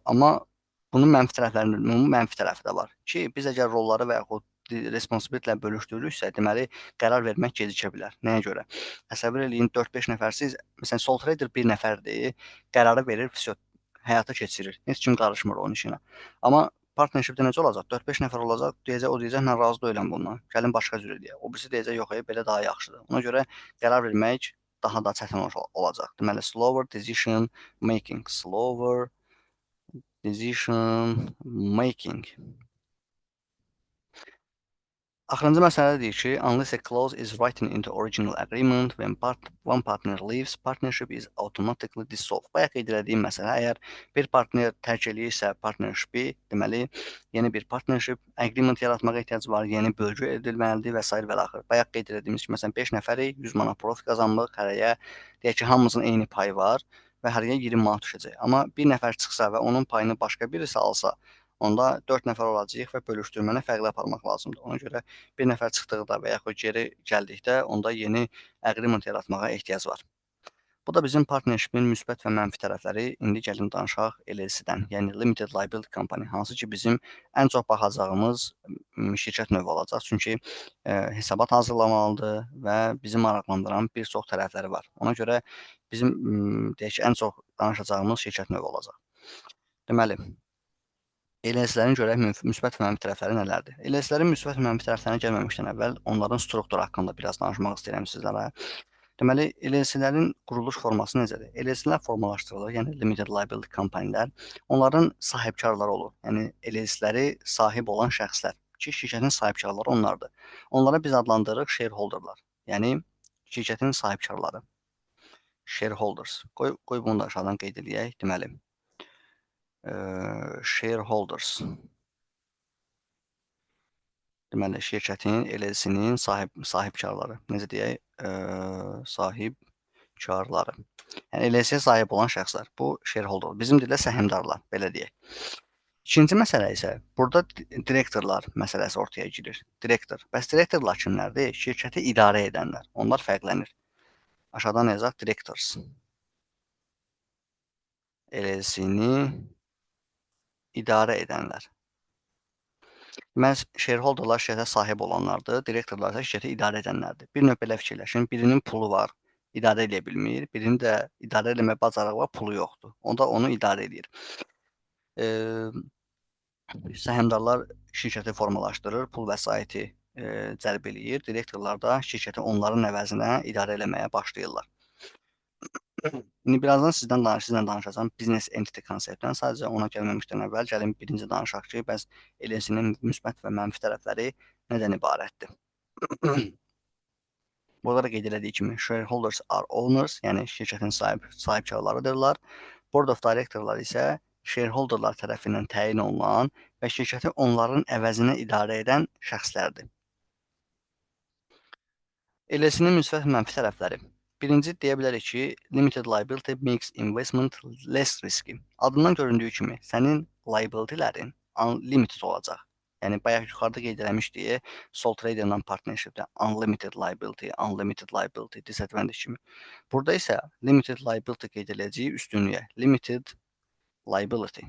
amma bunun mənfi tərəflərinin mənfi tərəfi də var ki, biz əgər rolları və yaxud responsibilityləri bölüşdürürüksə, deməli qərar vermək gecikə bilər. Nəyə görə? Təsəvvür eləyin 4-5 nəfərsiz, məsələn sole trader 1 nəfərdir, qərarı verir, vsyo, həyata keçirir. Heç kim qarışmır onun işinə. Amma partnershipdə necə olacaq? 4-5 nəfər olacaq, deyəcək, o deyəcək, mən razı deyiləm bundan. Gəlin başqa cür eləyək. O birisi deyəcək, yox, belə daha yaxşıdır. Ona görə qərar vermək daha da çətin olacaq. Deməli, slower decision making, slower decision making. Axırıncı məsələ deyir ki, unless a clause is written into original agreement, when one partner leaves, partnership is automatically dissolved. Bayaq qeyd etdiyim məsələ, əgər bir partner tərk eləyirsə partnership-i, deməli, yeni bir partnership agreement yaratmağa ehtiyac var, yeni bölgü edilməlidir və s. və axır. Bayaq qeyd etdiyimiz kimi, məsələn, 5 nəfərik, 100 manat profit qazanırıq, hərəyə deyək ki, hamımızın eyni payı var və hərəyə 20 manat düşəcək. Amma bir nəfər çıxsa və onun payını başqa birisi alsa, onda 4 nəfər olacağıq və bölüşdürməni fərqli aparmaq lazımdır. Ona görə bir nəfər çıxdıqda və yaxud geri gəldikdə onda yeni agreement yaratmağa ehtiyac var. Bu da bizim partnershipin müsbət və mənfi tərəfləri. İndi gəlin danışaq LLC-dən, yəni Limited Liability Company, hansı ki bizim ən çox baxacağımız şirkət növü olacaq. Çünki hesabat hazırlamalıdır və bizi maraqlandıran bir çox tərəfləri var. Ona görə bizim deyək ki, ən çox danışacağımız şirkət növü olacaq. Deməli, LLC-lərin görək müsbət və mənfi tərəfləri nələrdir? LLC-lərin müsbət və mənfi tərəflərinə gəlməmişdən əvvəl onların strukturu haqqında biraz danışmaq istəyirəm sizlərə. Deməli, LLC-lərin quruluş forması necədir? LLC-lər formalaşdırılır, yəni Limited Liability Company-lər. Onların sahibkarları olur. Yəni LLC-ləri sahib olan şəxslər ki, şirkətin sahibkarları onlardır. Onlara biz adlandırırıq shareholderlar. Yəni şirkətin sahibkarları. Shareholders. Qoy bunu da aşağıdan qeyd eləyək. Deməli, shareholders. Deməli, şirkətin, LLC-nin sahibkarları. Necə deyək? Sahibkarları. Yəni LLC-yə sahib olan şəxslər. Bu shareholder. Bizim dildə səhmdarlar, belə deyək. İkinci məsələ isə burada direktorlar məsələsi ortaya girir. Direktor. Bəs direktorlar kimlərdir? Şirkəti idarə edənlər. Onlar fərqlənir. Aşağıdan yazaq directors. LLC-ni idarə edənlər. Deməli, shareholderlar şirkətə sahib olanlardır, direktorlar isə şirkəti idarə edənlərdir. Bir növ belə fikirləşin, birinin pulu var, idarə edə bilmir, birinin də idarə eləmə bacarığı var, pulu yoxdur. Onda onu idarə edir. Səhmdarlar şirkəti formalaşdırır, pul vəsaiti cəlb eləyir, direktorlar da şirkəti onların əvəzinə idarə eləməyə başlayırlar. İndi birazdan sizlə danışacağım business entity konseptdən. Sadəcə ona gəlməmişdən əvvəl gəlin birinci danışaq ki, bəs LLC-nin müsbət və mənfi tərəfləri nədən ibarətdir? Burada da qeyd elədiyi kimi, shareholders are owners, yəni şirkətin sahibkarlarıdırlar. Board of directorlar isə shareholderlar tərəfindən təyin olunan və şirkəti onların əvəzinə idarə edən şəxslərdir. LLC-nin müsbət və mənfi tərəfləri. Birinci deyə bilərik ki, limited liability makes investment less risky. Adından göründüyü kimi, sənin liability'lərin unlimited olacaq. Yəni bayaq yuxarıda qeyd eləmişdik, sole traderlə partnershipdə unlimited liability, disadvantage kimi. Burada isə limited liability qeyd edəcəyik üstünlüyə. Limited liability.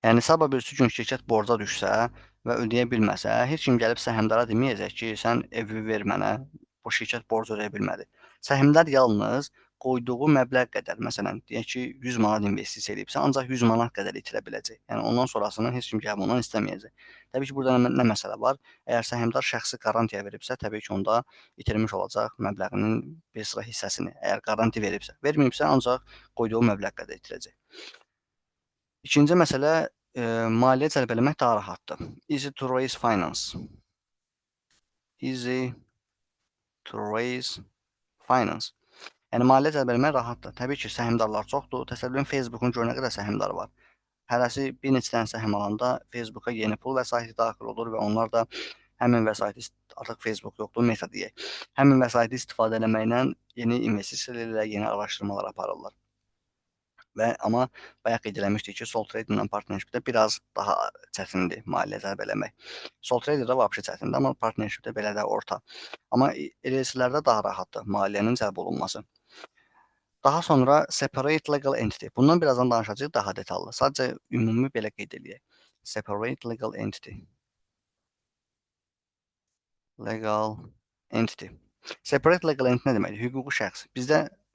Yəni sabah birisi gün şirkət borca düşsə və ödəyə bilməsə, heç kim gəlib səhmdara deməyəcək ki, sən evi ver mənə, bu şirkət borc ödəyə bilmədi. Səhmdar yalnız qoyduğu məbləğ qədər, məsələn, deyək ki, 100 manat investisiya edibsə, ancaq 100 manat qədər itirə biləcək. Yəni ondan sonrasını heç kim gəlib ondan istəməyəcək. Təbii ki, burada nə məsələ var? Əgər səhmdar şəxsi qarantiya veribsə, təbii ki, onda itirmiş olacaq məbləğinin bir sıra hissəsini. Əgər qaranti veribsə, verməyibsə, ancaq qoyduğu məbləğ qədər itirəcək. İkinci məsələ, maliyyə cəlb eləmək daha rahatdır. Easy to raise finance. Easy to raise finance. Yəni maliyyə cəlb eləmək rahatdır. Təbii ki, səhmdarlar çoxdur. Təsəvvür edin, Facebookun gör nə qədər səhmdarı var. Hərəsi bir neçə dənə səhm alanda Facebooka yeni pul vəsaiti daxil olur və onlar da həmin vəsaiti artıq Facebook yoxdur, Meta deyək. Həmin vəsaiti istifadə eləməklə yeni investisiya edirlər, yeni araşdırmalar aparırlar. Amma bayaq qeyd eləmişdik ki, sole tradinglə partnershipdə biraz daha çətindir maliyyə cəlb eləmək. Sole traderdə vapse çətindir, amma partnershipdə belə də orta. Amma LLC-lərdə daha rahatdır maliyyənin cəlb olunması. Daha sonra separate legal entity. Bundan birazdan danışacağıq daha detallı. Sadəcə ümumi belə qeyd eləyək. Separate legal entity. Legal entity. Separate legal entity nə deməkdir? Hüquqi şəxs.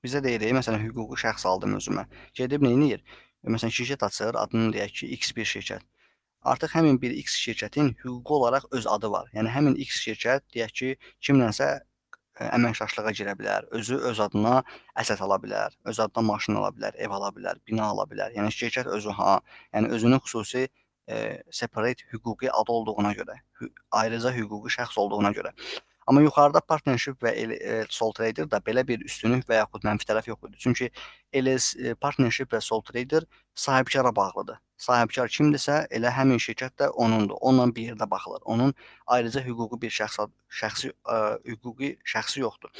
Bizdə deyirik, məsələn, hüquqi şəxs aldım özümə. Gedib neyniyir? Məsələn, şirkət açır, adını deyək ki, X1 şirkət. Artıq həmin bir X şirkətin hüquqi olaraq öz adı var. Yəni həmin X şirkət deyək ki, kimlənsə əməkdaşlığa girə bilər, özü öz adına əsəd ala bilər, öz adına maşın ala bilər, ev ala bilər, bina ala bilər. Yəni şirkət özü yəni özünün xüsusi separate hüquqi adı olduğuna görə, ayrıca hüquqi şəxs olduğuna görə. Amma yuxarıda partnership və sole traderdə belə bir üstünlük və yaxud mənfi tərəf yox idi. Çünki partnership və sole trader sahibkara bağlıdır. Sahibkar kimdirsə, elə həmin şirkət də onundur. Onunla bir yerdə baxılır. Onun ayrıca hüquqi bir hüquqi şəxsi yoxdur.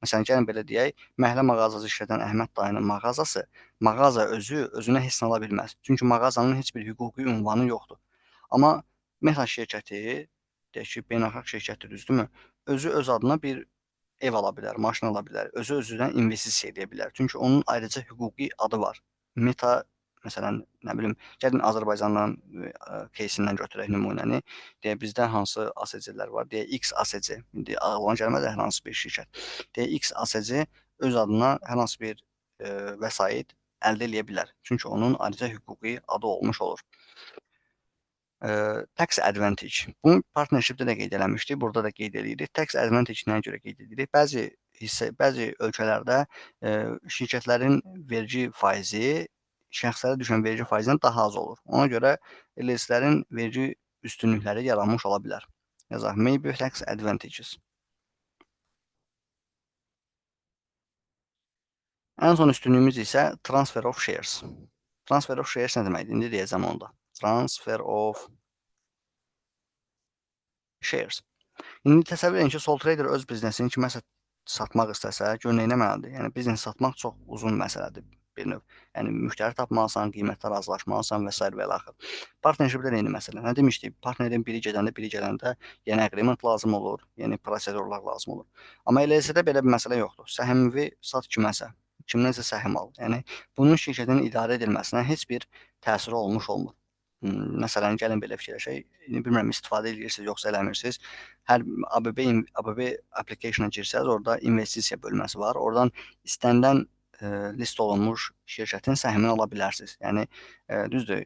Məsələn, gəlin belə deyək, məhəllə mağazası işlədən Əhməd dayının mağazası, mağaza özünə heç nə ala bilməz. Çünki mağazanın heç bir hüquqi ünvanı yoxdur. Amma Meta şirkəti, deyək ki, beynəlxalq şirkətdir, düzdürmü? Özü öz adına bir ev ala bilər, maşın ala bilər, özü özünə investisiya edə bilər. Çünki onun ayrıca hüquqi adı var. Meta, məsələn, nə bilim, gəlin Azərbaycandan кейsindən götürək nümunəni. Deyək, bizdə hansı ASC-lər var? Deyək, X ASC. İndi ağlıma gəlmədi hər hansı bir şirkət. Deyək, X ASC öz adına hər hansı bir vəsait əldə eləyə bilər. Çünki onun ayrıca hüquqi adı olmuş olur. Tax advantage. Bunu partnershipdə də qeyd eləmişdik, burada da qeyd eləyirik. Tax advantage nəyə görə qeyd edirik? Bəzi ölkələrdə şirkətlərin vergi faizi şəxslərə düşən vergi faizindən daha az olur. Ona görə LLC-lərin vergi üstünlükləri yaranmış ola bilər. Yazaq, maybe tax advantages. Ən son üstünlüyümüz isə transfer of shares. Transfer of shares nə deməkdir? İndi deyəcəm onda. Transfer of shares. İndi təsəvvür edin ki, sole trader öz biznesini kiməsə satmaq istəsə, gör neynəməlidir? Yəni biznes satmaq çox uzun məsələdir bir növ. Yəni müştəri tapmalısan, qiymətdə razılaşmalısan və s. və ilaxır. Partnershipdə eyni məsələ. Nə demişdik? Partnerin biri gedəndə, biri gələndə yeni agreement lazım olur, yeni prosedurlar lazım olur. Amma LLC-də belə bir məsələ yoxdur. Səhmvi sat kiməsə, kimdənsə səhm al. Yəni bunun şirkətin idarə edilməsinə heç bir təsiri olmuş olmur. Məsələn, gəlin belə fikirləşək. Bilmirəm istifadə edirsiniz yoxsa eləmirsiniz. Hər ABB application-a girsəz, orada investisiya bölməsi var. Oradan istənilən list olunmuş şirkətin səhmini ala bilərsiniz. Yəni düzdür,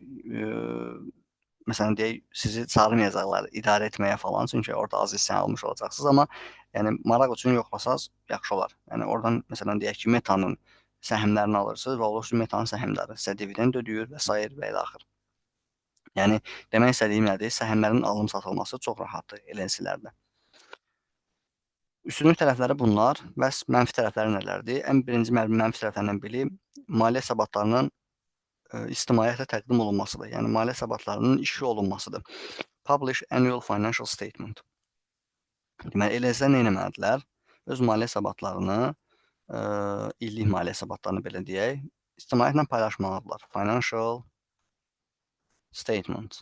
məsələn deyək, sizi çağırmayacaqlar idarə etməyə falan, çünki orada az hissə almış olacaqsınız, amma yəni maraq üçün yoxlasanız yaxşı olar. Yəni oradan məsələn deyək ki, Metanın səhmlərini alırsınız və olursunuz Metanın səhmdarı sizə dividend ödəyir və s. və ilaxır. Yəni demək istədiyim nədir? Səhmlərin alım satılması çox rahatdır LLC-lərdə. Üstünlük tərəfləri bunlar və mənfi tərəfləri nələrdir? Ən birinci mənfi tərəflərindən biri maliyyə hesabatlarının ictimaiyyətə təqdim olunmasıdır. Yəni maliyyə hesabatlarının işi olunmasıdır. Publish annual financial statement. Deməli, LLC-lər nə etməlidirlər? Öz maliyyə hesabatlarını, illik maliyyə hesabatlarını belə deyək, ictimaiyyətlə paylaşmalıdırlar. Financial statement.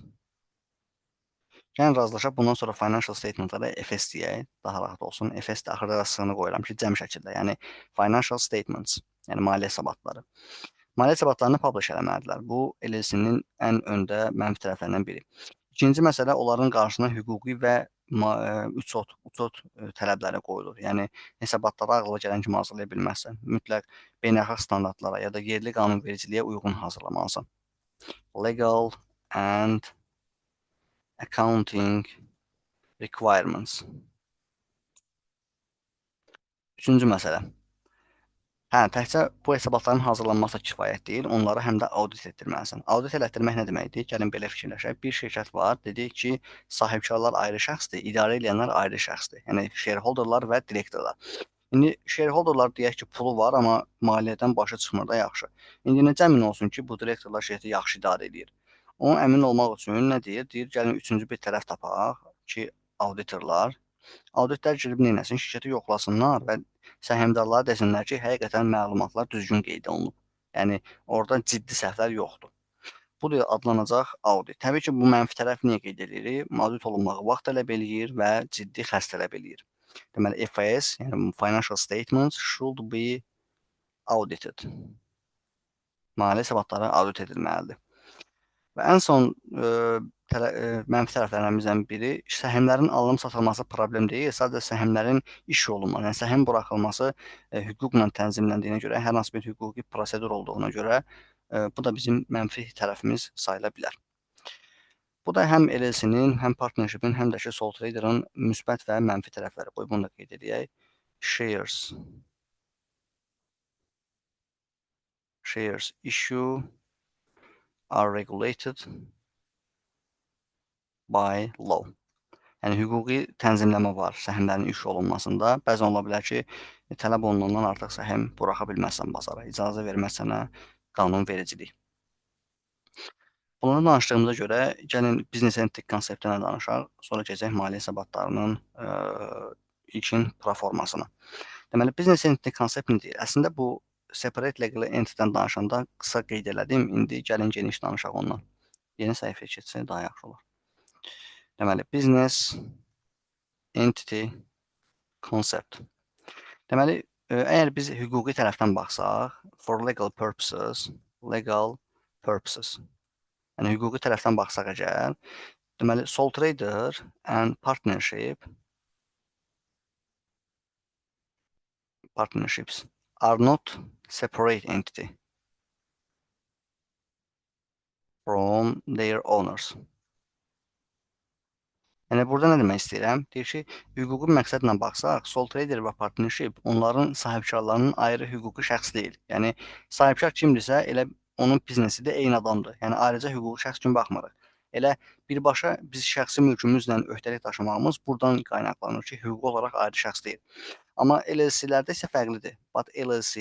Gəlin razılaşaq, bundan sonra financial statementlara FS deyək, daha rahat olsun. FS də axırda da sığını qoyuram ki, cəm şəkildə, yəni financial statements, yəni maliyyə hesabatları. Maliyyə hesabatlarını publish eləməlidirlər. Bu LLC-nin ən öndə mənfi tərəflərindən biri. İkinci məsələ, onların qarşısına hüquqi və uçot tələbləri qoyulur. Yəni hesabatları ağıla gələn kimi hazırlaya bilməzsən. Mütləq beynəlxalq standartlara ya da yerli qanunvericiliyə uyğun hazırlamalısan. Legal and accounting requirements. Üçüncü məsələ. Təkcə bu hesabatların hazırlanması kifayət deyil, onları həm də audit etdirməlisən. Audit elətdirmək nə deməkdir? Gəlin belə fikirləşək. Bir şirkət var, dedik ki, sahibkarlar ayrı şəxsdir, idarə edənlər ayrı şəxsdir. Yəni shareholderlar və direktorlar. İndi shareholderlar deyək ki, pulu var, amma maliyyədən başı çıxmır da yaxşı. İndi necə əmin olsun ki, bu direktorlar şirkəti yaxşı idarə edir? Onun əmin olmaq üçün nə deyir? Deyir, gəlin üçüncü bir tərəf tapaq ki, auditorlar. Auditlər girib neynəsin? Şirkəti yoxlasınlar və səhmdarlara desinlər ki, həqiqətən məlumatlar düzgün qeyd olunub. Yəni orada ciddi səhvlər yoxdur. Bu da adlanacaq audit. Təbii ki, bu mənfi tərəf niyə qeyd edirik? Audit olunmağı vaxt tələb eləyir və ciddi xərc tələb eləyir. Deməli, FAS, yəni financial statements should be audited. Maliyyə hesabatları audit edilməlidir. Və ən son mənfi tərəflərimizdən biri səhmlərin alınıb satılması problem deyil, sadəcə səhmlərin iş olunması, yəni səhm buraxılması hüquqla tənzimləndiyinə görə, hər hansı bir hüquqi prosedur olduğuna görə bu da bizim mənfi tərəfimiz sayıla bilər. Bu da həm LLC-nin, həm partnershipin, həm də ki, sole trader'ın müsbət və mənfi tərəfləri. Qoy bunu da qeyd edək. Shares issue are regulated by law. Yəni hüquqi tənzimləmə var səhmlərin iş olunmasında. Bəzən ola bilər ki, tələb olunandan artıq səhm buraxa bilməzsən bazara, icazə verməz sənə qanunvericilik. Bunları danışdığımıza görə gəlin business entity konseptinə danışaq, sonra keçək maliyyə hesabatlarının ilkin proformasına. Deməli, business entity konsept nədir? Əslində bu separate legal entitydən danışanda qısa qeyd elədim. İndi gəlin geniş danışaq ondan. Yeni səhifəyə keçsək daha yaxşı olar. Deməli, business entity concept. Deməli, əgər biz hüquqi tərəfdən baxsaq, for legal purposes, yəni hüquqi tərəfdən baxsaq əgər, deməli, sole trader and partnerships are not separate entity from their owners. Yəni burada nə demək istəyirəm? Deyir ki, hüquqi məqsədlə baxsaq, sole trader və partnership onların sahibkarlarının ayrı hüquqi şəxs deyil. Yəni sahibkar kimdirsə, elə onun biznesi də eyni adamdır. Yəni ayrıca hüquqi şəxs kimi baxmırıq. Elə birbaşa biz şəxsi mülkümüzlə öhdəlik daşımağımız burdan qaynaqlanır ki, hüquqi olaraq ayrı şəxs deyil. Amma LLC-lərdə isə fərqlidir. But LLC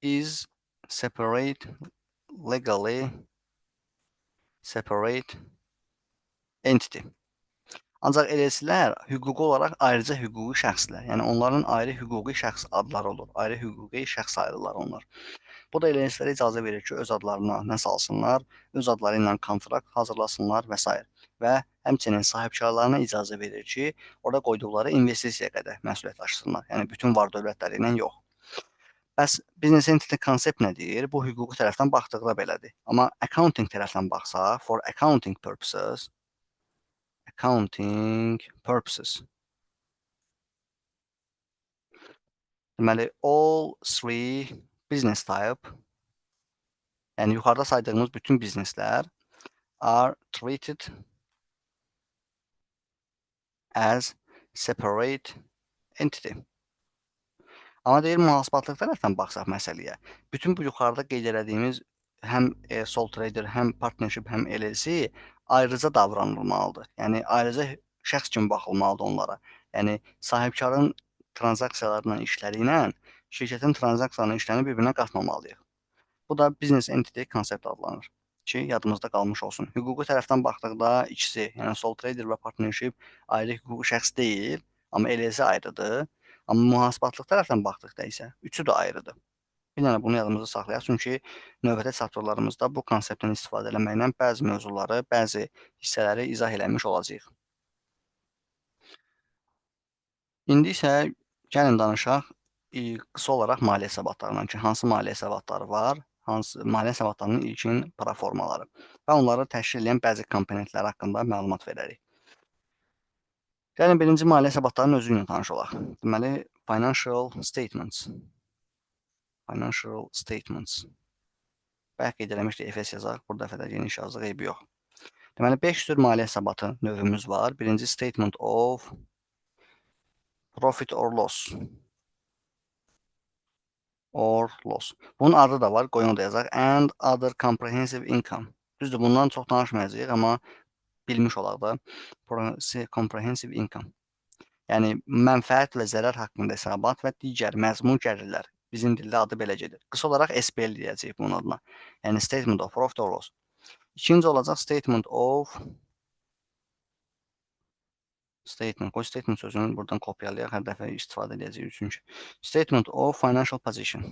is legally separate entity. Ancaq LLC-lər hüquqi olaraq ayrıca hüquqi şəxslər. Yəni onların ayrı hüquqi şəxs adları olur. Ayrı hüquqi şəxs sayılırlar onlar. Bu da LLC-lərə icazə verir ki, öz adlarına nə salsınlar, öz adları ilə kontrakt hazırlasınlar və s. Və həmçinin sahibkarlarına icazə verir ki, orada qoyduqları investisiyaya qədər məsuliyyət daşısınlar. Yəni bütün var dövlətləri ilə yox. Bəs business entity konsept nədir? Bu hüquqi tərəfdən baxdıqda belədir. Amma accounting tərəfdən baxsaq, for accounting purposes, deməli, all three business type, yəni yuxarıda saydığımız bütün bizneslər are treated as separate entity. Amma deyir, mühasibatlıq tərəfdən baxsaq məsələyə, bütün bu yuxarıda qeyd elədiyimiz həm sole trader, həm partnership, həm LLC ayrıca davranılmalıdır. Yəni ayrıca şəxs kimi baxılmalıdır onlara. Yəni sahibkarın tranzaksiyalarla işləri ilə şirkətin tranzaksiyalarının işlərini bir-birinə qatmamalıyıq. Bu da business entity konsept adlanır ki, yadımızda qalmış olsun. Hüquqi tərəfdən baxdıqda ikisi, yəni sole trader və partnership ayrı hüquqi şəxs deyil, amma LLC ayrıdır. Amma mühasibatlıq tərəfdən baxdıqda isə üçü də ayrıdır. Bir dənə bunu yadımızda saxlayaq, çünki növbəti çapterlarımızda bu konseptdən istifadə eləməklə bəzi mövzuları, bəzi hissələri izah eləmiş olacağıq. İndi isə gəlin danışaq qısa olaraq maliyyə hesabatlarından ki, hansı maliyyə hesabatları var, hansı maliyyə hesabatlarının ilkin proformaları və onları təşkil edən bəzi komponentlər haqqında məlumat verərik. Gəlin birinci maliyyə hesabatlarının özü ilə tanış olaq. Deməli, financial statements. Financial statements. Bayaq qeyd eləmişdik, FS yazaq. Bu dəfə də geniş yazdıq, eybi yox. Deməli, 5 tür maliyyə hesabatı növümüz var. Birinci statement of profit or loss. Bunun adı da var, qoyun da yazaq. And other comprehensive income. Düzdür, bundan çox danışmayacağıq, amma bilmiş olaq da. Comprehensive income. Yəni, mənfəət və zərər haqqında hesabat və digər məzmun gəlirlər. Bizim dildə adı belə gedir. Qısa olaraq SPL deyəcəyik bunun adına. Yəni, statement of profit or loss. İkinci olacaq statement of qoy statement sözünü buradan kopyalayaq, hər dəfə istifadə edəcəyik çünki. Statement of financial position.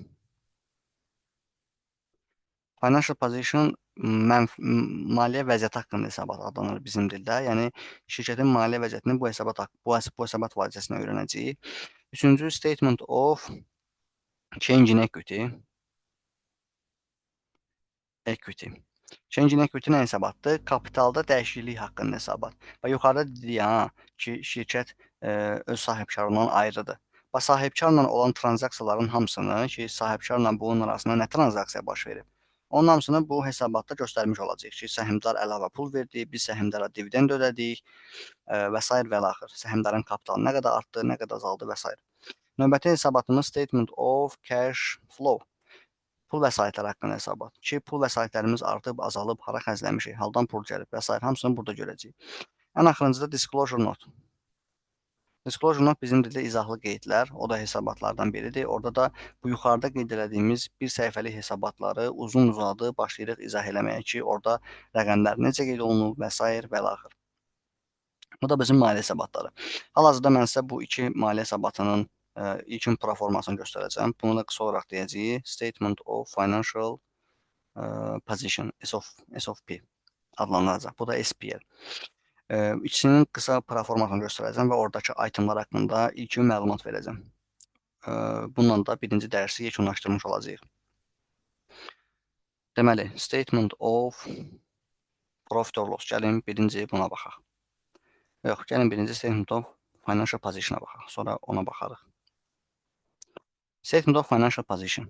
Financial position maliyyə vəziyyəti haqqında hesabat adlanır bizim dildə. Yəni, şirkətin maliyyə vəziyyətini bu hesabat vasitəsilə öyrənəcəyik. Üçüncü statement of change in equity. Change in equity nə hesabatdır? Kapitalda dəyişiklik haqqında hesabat. Və yuxarıda dedik ki, şirkət öz sahibkarından ayrıdır. Və sahibkarla olan tranzaksiyaların hamısını ki, sahibkarla bunun arasında nə tranzaksiya baş verib? Onun hamısını bu hesabatda göstərmiş olacaq ki, səhmdar əlavə pul verdi, biz səhmdara dividend ödədik və s. və l. Səhmdarın kapitalı nə qədər artdı, nə qədər azaldı və s. Növbəti hesabatımız statement of cash flow. Pul vəsaitləri haqqında hesabat ki, pul vəsaitlərimiz artıb, azalıb, hara xərcləmişik, haldan pul gəlib və s. hamısını burada görəcəyik. Ən axırıncıda disclosure note. Disclosure note bizim dildə izahlı qeydlər, o da hesabatlardan biridir. Orada da bu yuxarıda qeyd elədiyimiz bir səhifəlik hesabatları uzun-uzadı başlayırıq izah eləməyə ki, orada rəqəmlər necə qeyd olunub və s. və l. Bu da bizim maliyyə hesabatları. Hal-hazırda mən sizə bu iki maliyyə hesabatının ilkin proformasını göstərəcəm. Bunu da qısa olaraq deyəcəyik. Statement of Financial Position, SOP adlanılacaq. Bu da SPL. İkisinin qısa proformasını göstərəcəm və oradakı itemlar haqqında ilkin məlumat verəcəm. Bununla da birinci dərsi yekunlaşdırmış olacağıq. Deməli, Statement of Profit or Loss. Gəlin birinci buna baxaq. Yox, gəlin birinci Statement of Financial Position-a baxaq. Sonra ona baxarıq. Statement of Financial Position.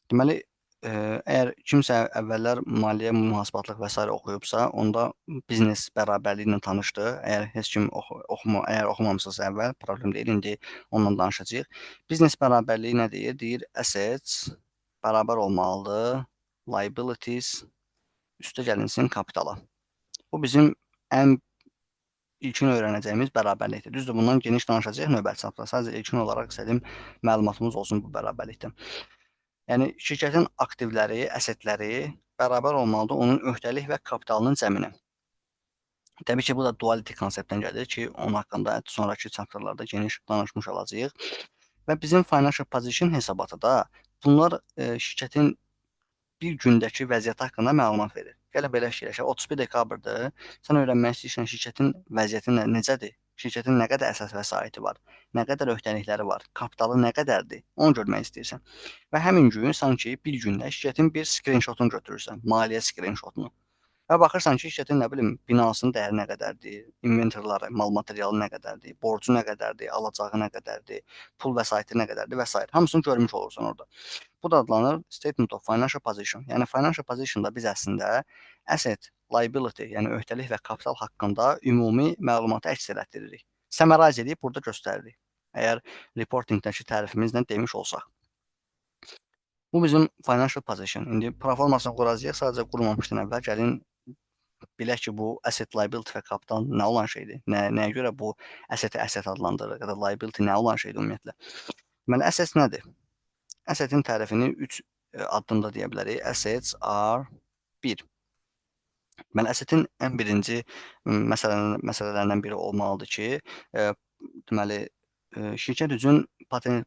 Deməli, əgər kimsə əvvəllər maliyyə, mühasibatlıq və s. oxuyubsa, onda biznes bərabərliyi ilə tanışdır. Əgər heç kim əgər oxumamısınızsa əvvəl, problem deyil, indi onunla danışacağıq. Biznes bərabərliyi nə deyir? Deyir, assets bərabər olmalıdır, liabilities üstə gəlinsin kapitala. Bu bizim ən ilkin öyrənəcəyimiz bərabərlikdir. Düzdür, bundan geniş danışacağıq növbəti saatda. Sadəcə ilkin olaraq istədiyim məlumatımız olsun bu bərabərlikdən. Yəni, şirkətin aktivləri, əsətləri bərabər olmalıdır onun öhdəlik və kapitalının cəminə. Təbii ki, bu da duality konseptdən gəlir ki, onun haqqında sonraki chapterlarda geniş danışmış olacağıq. Və bizim financial position hesabatı da bunlar şirkətin bir gündəki vəziyyəti haqqında məlumat verir. Gəlin belə fikirləşək, 31 dekabrdır, sən öyrənmək istəyirsən şirkətin vəziyyəti necədir? Şirkətin nə qədər əsas vəsaiti var, nə qədər öhdəlikləri var, kapitalı nə qədərdir, onu görmək istəyirsən. Və həmin gün sanki bir gündə şirkətin bir screenshotunu götürürsən, maliyyə screenshotunu. Və baxırsan ki, şirkətin nə bilim, binasının dəyəri nə qədərdir, inventorları, mal materialı nə qədərdir, borcu nə qədərdir, alacağı nə qədərdir, pul vəsaiti nə qədərdir və s. Hamısını görmüş olursan orada. Bu da adlanır Statement of Financial Position. Yəni, Financial Position-da biz əslində asset, liability, yəni öhdəlik və kapital haqqında ümumi məlumatı əks elətdiririk. Summarize edib burada göstəririk. Əgər reportingdəki tərifimizlə demiş olsaq. Bu bizim Financial Position. İndi proformasını quracağıq, sadəcə qurmamışdan əvvəl gəlin bilək ki, bu asset, liability və kapital nə olan şeydir? Nəyə görə bu asset-i asset adlandırırıq ya da liability nə olan şeydir ümumiyyətlə? Deməli, asset nədir? Assetin tərifini 3 addımda deyə bilərik. Assets are 1. Deməli, assetin ən birinci məsələlərindən biri olmalıdır ki, deməli, şirkət üçün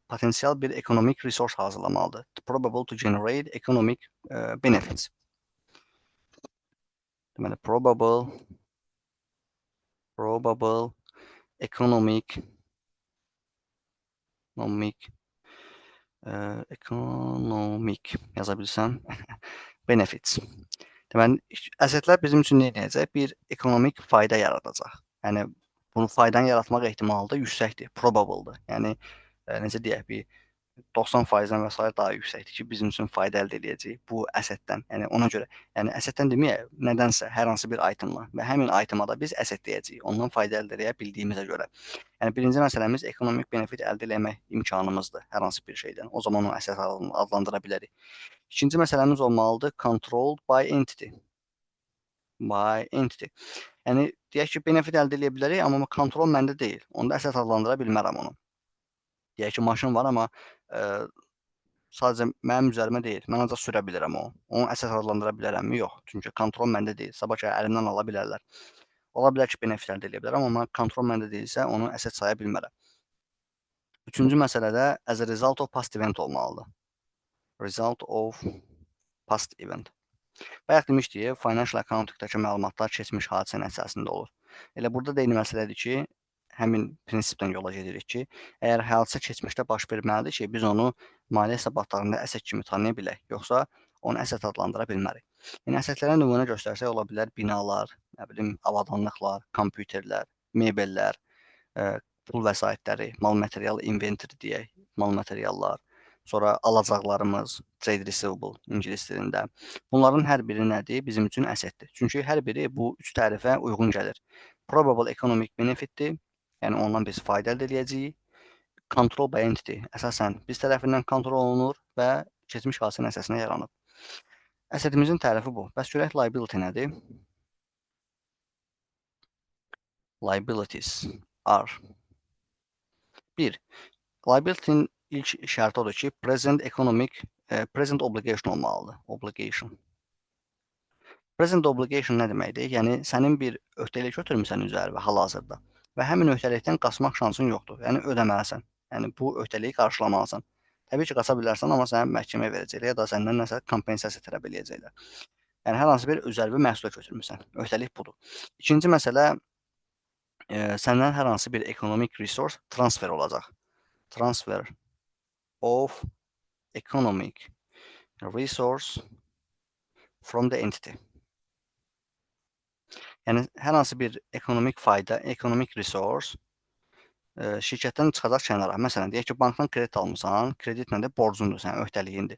potensial bir ekonomik resurs hazırlamalıdır. Probable to generate economic benefits. Deməli, probable economic yaza bilsəm benefits. Deməli, əsədlər bizim üçün nə edəcək? Bir ekonomik fayda yaradacaq. Yəni, bunu faydanı yaratmaq ehtimalı da yüksəkdir, probable-dır. Yəni, necə deyək, bir 90%-dən və s. daha yüksəkdir ki, bizim üçün fayda əldə edəcəyik bu əsəddən. Yəni, ona görə, yəni əsəddən deməyək, nədənsə, hər hansı bir itemla və həmin itema da biz əsəd deyəcəyik, ondan fayda əldə edə bildiyimizə görə. Yəni, birinci məsələmiz ekonomik benefit əldə eləmək imkanımızdır hər hansı bir şeydən. O zaman onu əsəd adlandıra bilərik. İkinci məsələmiz olmalıdır controlled by entity. Yəni, deyək ki, benefit əldə edə bilərik, amma kontrol məndə deyil. Onda əsəd adlandıra bilmərəm onu. Deyək ki, maşın var, amma sadəcə mənim üzərimə deyil. Mən ancaq sürə bilirəm o. Onu əsəd adlandıra bilərəmmi? Yox. Çünki kontrol məndə deyil. Sabah ki, əlimdən ala bilərlər. Ola bilər ki, benefit əldə edə bilərəm, amma kontrol məndə deyilsə, onu əsəd saya bilmərəm. Üçüncü məsələdə as a result of past event olmalıdır. Result of past event. Bayaq demişdik, financial accounting-dakı məlumatlar keçmiş hadisənin əsasında olur. Elə burada da eyni məsələdir ki, həmin prinsipdən yola gedirik ki, əgər hadisə keçmişdə baş verməlidir ki, biz onu maliyyə hesabatlarında əsəd kimi tanıya bilək, yoxsa onu əsəd adlandıra bilmərik. Yəni, əsədlərə nümunə göstərsək, ola bilər binalar, nə bilim, avadanlıqlar, kompüterlər, mebellər, pul vəsaitləri, mal material inventory deyək, mal materiallar, sonra alacaqlarımız, trade receivable ingilis dilində. Bunların hər biri nədir? Bizim üçün əsəddir. Çünki hər biri bu üç tərifə uyğun gəlir. Probable economic benefitdir, yəni ondan biz fayda əldə edəcəyik. Control by entity əsasən biz tərəfindən kontrol olunur və keçmiş hadisənin əsasına yaranıb. Əsədimizin tərifi bu. Bəs görək liability nədir? Liabilities are 1. Liability'nin ilk şərti odur ki, present obligation olmalıdır. Present obligation nə deməkdir? Yəni, sənin bir öhdəlik götürmüsən üzərinə hal-hazırda və həmin öhdəlikdən qaçmaq şansın yoxdur. Yəni, ödəməlisən. Yəni, bu öhdəliyi qarşılamalısan. Təbii ki, qaça bilərsən, amma səni məhkəməyə verəcəklər ya da səndən nəsə kompensasiya tələb eləyəcəklər. Yəni, hər hansı bir özəl bir məhsul götürmüsən. Öhdəlik budur. İkinci məsələ, səndən hər hansı bir economic resource transfer olacaq. Transfer of economic resource from the entity. Yəni, hər hansı bir ekonomik fayda, economic resource şirkətdən çıxacaq kənara. Məsələn, deyək ki, bankdan kredit almısan, kredit nədir? Borcundur, sənin öhdəliyindir.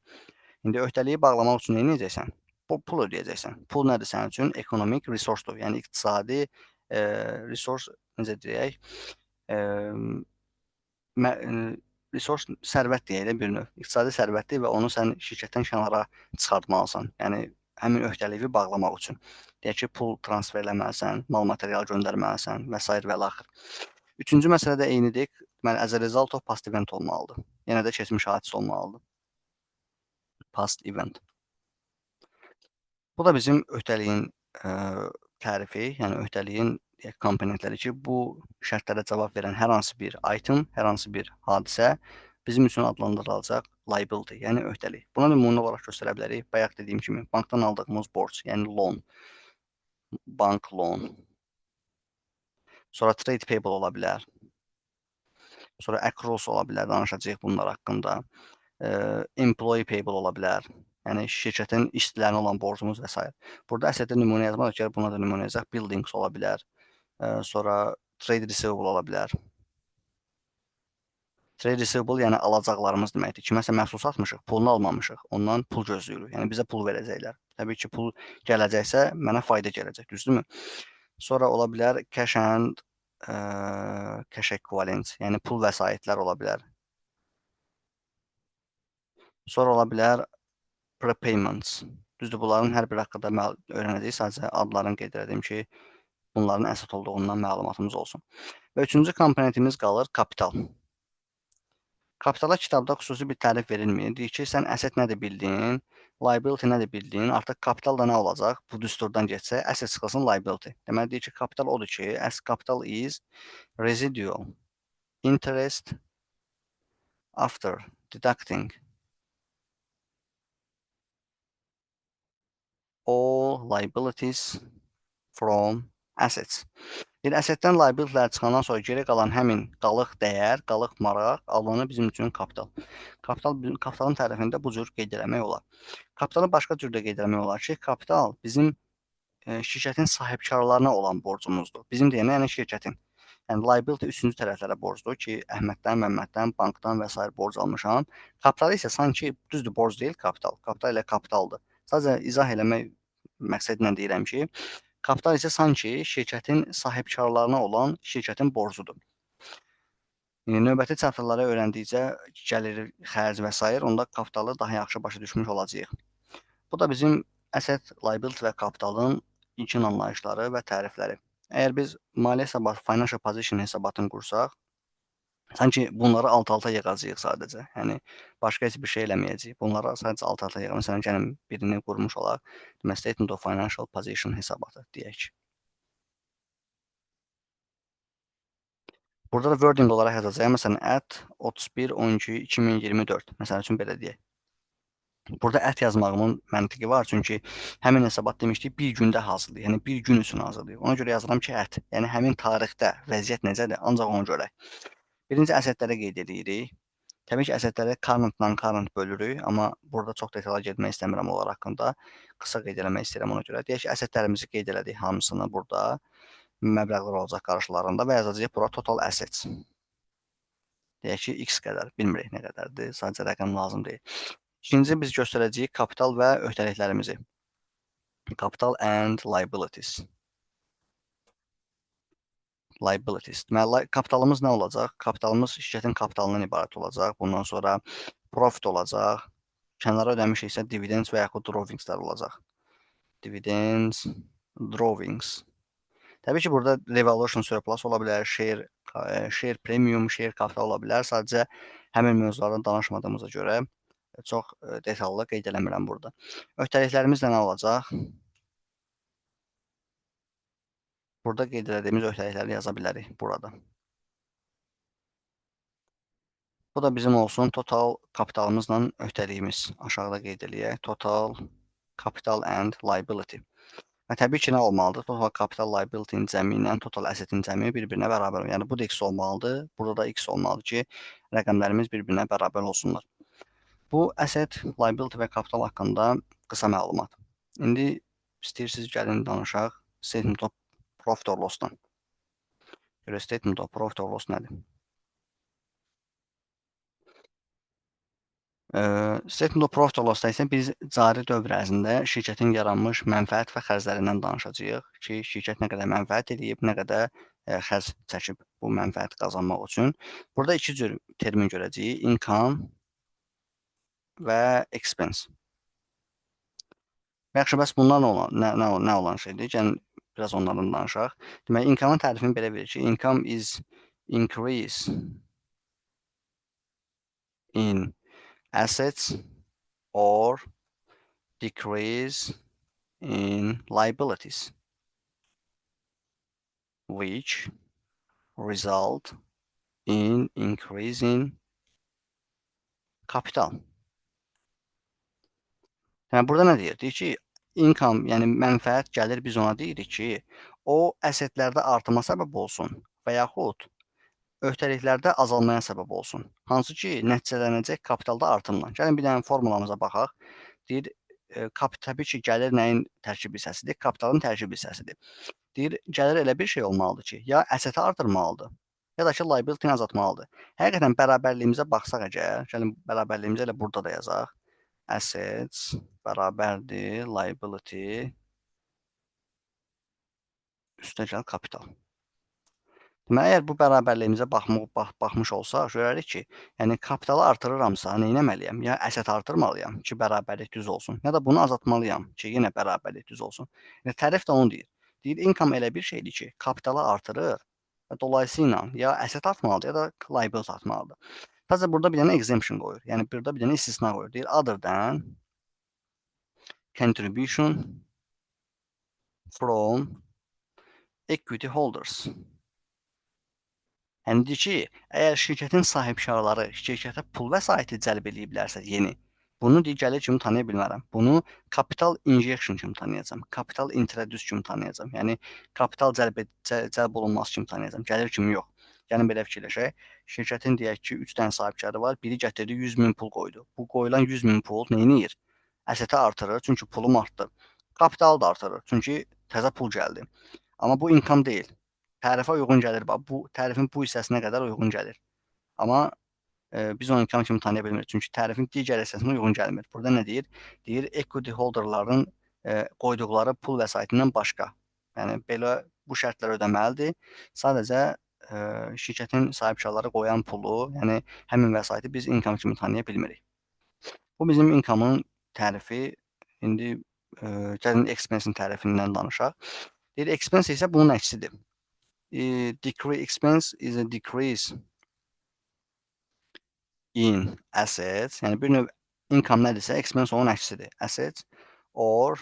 İndi öhdəliyi bağlamaq üçün nə edəcəksən? Pul ödəyəcəksən. Pul nədir sənin üçün? Economic resource-dur. Yəni, iqtisadi resource, necə deyək, resource sərvət deyək də bir növ. İqtisadi sərvətdir və onu sən şirkətdən kənara çıxartmalısan. Yəni, həmin öhdəliyi bağlamaq üçün. Deyək ki, pul transfer eləməlisən, mal material göndərməlisən və s. və l. Üçüncü məsələ də eynidir. Deməli, as a result of past event olmalıdır. Yenə də keçmiş hadisə olmalıdır. Past event. Bu da bizim öhdəliyin tərifi, yəni öhdəliyin komponentləri ki, bu şərtlərə cavab verən hər hansı bir item, hər hansı bir hadisə bizim üçün adlandırılacaq liability, yəni öhdəlik. Buna nümunə olaraq göstərə bilərik. Bayaq dediyim kimi, bankdan aldığımız borc, yəni loan, bank loan. Sonra trade payable ola bilər. Sonra accruals ola bilər, danışacağıq bunlar haqqında. Employee payable ola bilər. Yəni, şirkətin işçilərinə olan borcumuz və s. Burada əslində nümunə yazmaq ki, buna da nümunə yazaq. Buildings ola bilər. Sonra trade receivable ola bilər. Trade receivable, yəni alacaqlarımız deməkdir. Kiməsə məhsul satmışıq, pulunu almamışıq. Ondan pul gözləyirik. Yəni, bizə pul verəcəklər. Təbii ki, pul gələcəksə, mənə fayda gələcək, düzdürmü? Sonra ola bilər cash and cash equivalent, yəni pul vəsaitlər ola bilər. Sonra ola bilər prepayments. Düzdür, bunların hər biri haqqında öyrənəcəyik. Sadəcə adlarını qeyd edim ki, bunların əsas olduğundan məlumatımız olsun. Və üçüncü komponentimiz qalır kapital. Kapitala kitabda xüsusi bir tərif verilmir. Deyir ki, sən əsəd nədir bildin, liability nədir bildin, artıq kapital da nə olacaq? Bu düsturdan geçsə, əsəd çıxılsın liability. Deməli, deyir ki, kapital odur ki, as capital is residual interest after deducting all liabilities from assets. Bir əsətdən liabilitylər çıxandan sonra geri qalan həmin qalıq dəyər, qalıq maraq alanı bizim üçün kapital. Kapitalın tərifində bu cür qeyd eləmək olar. Kapitalı başqa cür də qeyd eləmək olar ki, kapital bizim şirkətin sahibkarlarına olan borcumuzdur. Bizim deyənə, yəni şirkətin. Yəni liability üçüncü tərəflərə borcdur ki, Əhməddən, Məmməddən, bankdan və s. borc almışam. Kapital isə sanki düzdür, borc deyil kapital. Kapital elə kapitaldır. Sadəcə izah eləmək məqsədlə deyirəm ki, kapital isə sanki şirkətin sahibkarlarına olan şirkətin borcudur. Növbəti çapterləri öyrəndikcə gəlir, xərc və s. onda kapitalı daha yaxşı başa düşmüş olacağıq. Bu da bizim asset, liability və kapitalın ilkin anlayışları və tərifləri. Əgər biz maliyyə hesabatı, financial position hesabatını qursaq, sanki bunları alt-alta yığacağıq sadəcə. Yəni başqa heç bir şey eləməyəcəyik. Bunları sadəcə alt-alta yığaq. Məsələn, gəlin birini qurmuş olaq. Demək, statement of financial position hesabatı deyək. Burada da wording olaraq yazacağıq. Məsələn, at 31-12-2024. Məsəl üçün belə deyək. Burada ət yazmağımın məntiqi var, çünki həmin hesabat demişdik, bir gündə hazırlayır, yəni bir gün üçün hazırlayır. Ona görə yazıram ki, ət, yəni həmin tarixdə vəziyyət necədir, ancaq onu görək. Birinci əsədlərə qeyd edirik. Təbii ki, əsədləri current-dan current bölürük, amma burada çox detala getmək istəmirəm onlar haqqında. Qısa qeyd eləmək istəyirəm ona görə. Deyək ki, əsədlərimizi qeyd elədik hamısını burada. Məbləğlər olacaq qarşılarında və yazacağıq bura total assets. Deyək ki, x qədər, bilmirik nə qədərdir, sadəcə rəqəm lazım deyil. İkinci biz göstərəcəyik kapital və öhdəliklərimizi. Capital and liabilities. Deməli, kapitalımız nə olacaq? Kapitalımız şirkətin kapitalından ibarət olacaq. Bundan sonra profit olacaq. Kənara ödəmişiksə dividends və yaxud drawingslər olacaq. Dividends, drawings. Təbii ki, burada revaluation surplus ola bilər, share premium, share kapital ola bilər. Sadəcə həmin mövzulardan danışmadığımıza görə çox detallı qeyd eləmirəm burada. Öhdəliklərimiz də nə olacaq? Burada qeyd etdiyimiz öhdəlikləri yaza bilərik burada. Bu da bizim olsun total kapitalımızla öhdəliyimiz. Aşağıda qeyd eləyək. Total capital and liability. Və təbii ki, nə olmalıdır? Total capital liability-nin cəmi ilə total asset-in cəmi bir-birinə bərabər. Yəni, bu da x olmalıdır. Burada da x olmalıdır ki, rəqəmlərimiz bir-birinə bərabər olsunlar. Bu asset, liability və kapital haqqında qısa məlumat. İndi istəyirsiniz gəlin danışaq statement of profit or loss-dan. Görə statement of profit or loss nədir? Statement of profit or loss-da isə biz cari dövr ərzində şirkətin yaranmış mənfəət və xərclərindən danışacağıq ki, şirkət nə qədər mənfəət eləyib, nə qədər xərc çəkib bu mənfəət qazanmaq üçün. Burada iki cür termin görəcəyik. Income və expense. Yaxşı, bəs bunlar nə olan şeydir? Gəlin biraz onlardan danışaq. Deməli, income-ın tərifini belə verir ki, income is increase in assets or decrease in liabilities, which result in increasing capital. Yəni, burada nə deyir? Deyir ki, income, yəni mənfəət gəlir, biz ona deyirik ki, o əsətlərdə artıma səbəb olsun və yaxud öhdəliklərdə azalmaya səbəb olsun. Hansı ki, nəticələnəcək kapitalda artımla. Gəlin bir dənə formulamıza baxaq. Deyir, təbii ki, gəlir nəyin tərkib hissəsidir? Kapitalın tərkib hissəsidir. Deyir, gəlir elə bir şey olmalıdır ki, ya əsəti artırmalıdır, ya da ki, liability-ni azaltmalıdır. Həqiqətən bərabərliyimizə baxsaq əgər, gəlin bərabərliyimizi elə burada da yazaq. Assets bərabərdir liability üstəgəl kapital. Deməli, əgər bu bərabərliyimizə baxmış olsaq, görərik ki, yəni kapitalı artırıramsa, nə etməliyəm? Ya əsəti artırmalıyam ki, bərabərlik düz olsun, ya da bunu azaltmalıyam ki, yenə bərabərlik düz olsun. Yəni tərif də onu deyir. Deyir, income elə bir şeydir ki, kapitalı artırır və dolayısıyla ya əsət artmalıdır, ya da liability artmalıdır. Sadəcə burada bir dənə exemption qoyur. Yəni burada bir dənə istisna qoyur. Deyir, other than contribution from equity holders. Yəni deyir ki, əgər şirkətin sahibkarları şirkətə pul vəsaiti cəlb eləyiblərsə yeni, bunu deyir gəlir kimi tanıya bilmərəm. Bunu capital injection kimi tanıyacağam. Capital introduce kimi tanıyacağım. Yəni kapital cəlb olunması kimi tanıyacağam. Gəlir kimi yox. Gəlin belə fikirləşək. Şirkətin deyək ki, 3 dənə sahibkarı var. Biri gətirdi 100 min pul qoydu. Bu qoyulan 100 min pul neyniyir? Əsəti artırır, çünki pulum artdı. Kapitalı da artırır, çünki təzə pul gəldi. Amma bu income deyil. Tərifə uyğun gəlir. Bax, bu tərifin bu hissəsinə qədər uyğun gəlir. Amma biz onu income kimi tanıya bilmirik. Çünki tərifin digər hissəsinə uyğun gəlmir. Burada nə deyir? Deyir equity holderların qoyduqları pul vəsaitindən başqa. Yəni belə bu şərtlər ödəməlidir. Sadəcə şirkətin sahibkarları qoyan pulu, yəni həmin vəsaiti biz income kimi tanıya bilmirik. Bu bizim income'ın tərifi. İndi gəlin expense-in tərifindən danışaq. Deyir expense isə bunun əksidir. Decrease expense is a decrease in assets. Yəni bir növ income nədirsə, expense onun əksidir. Assets or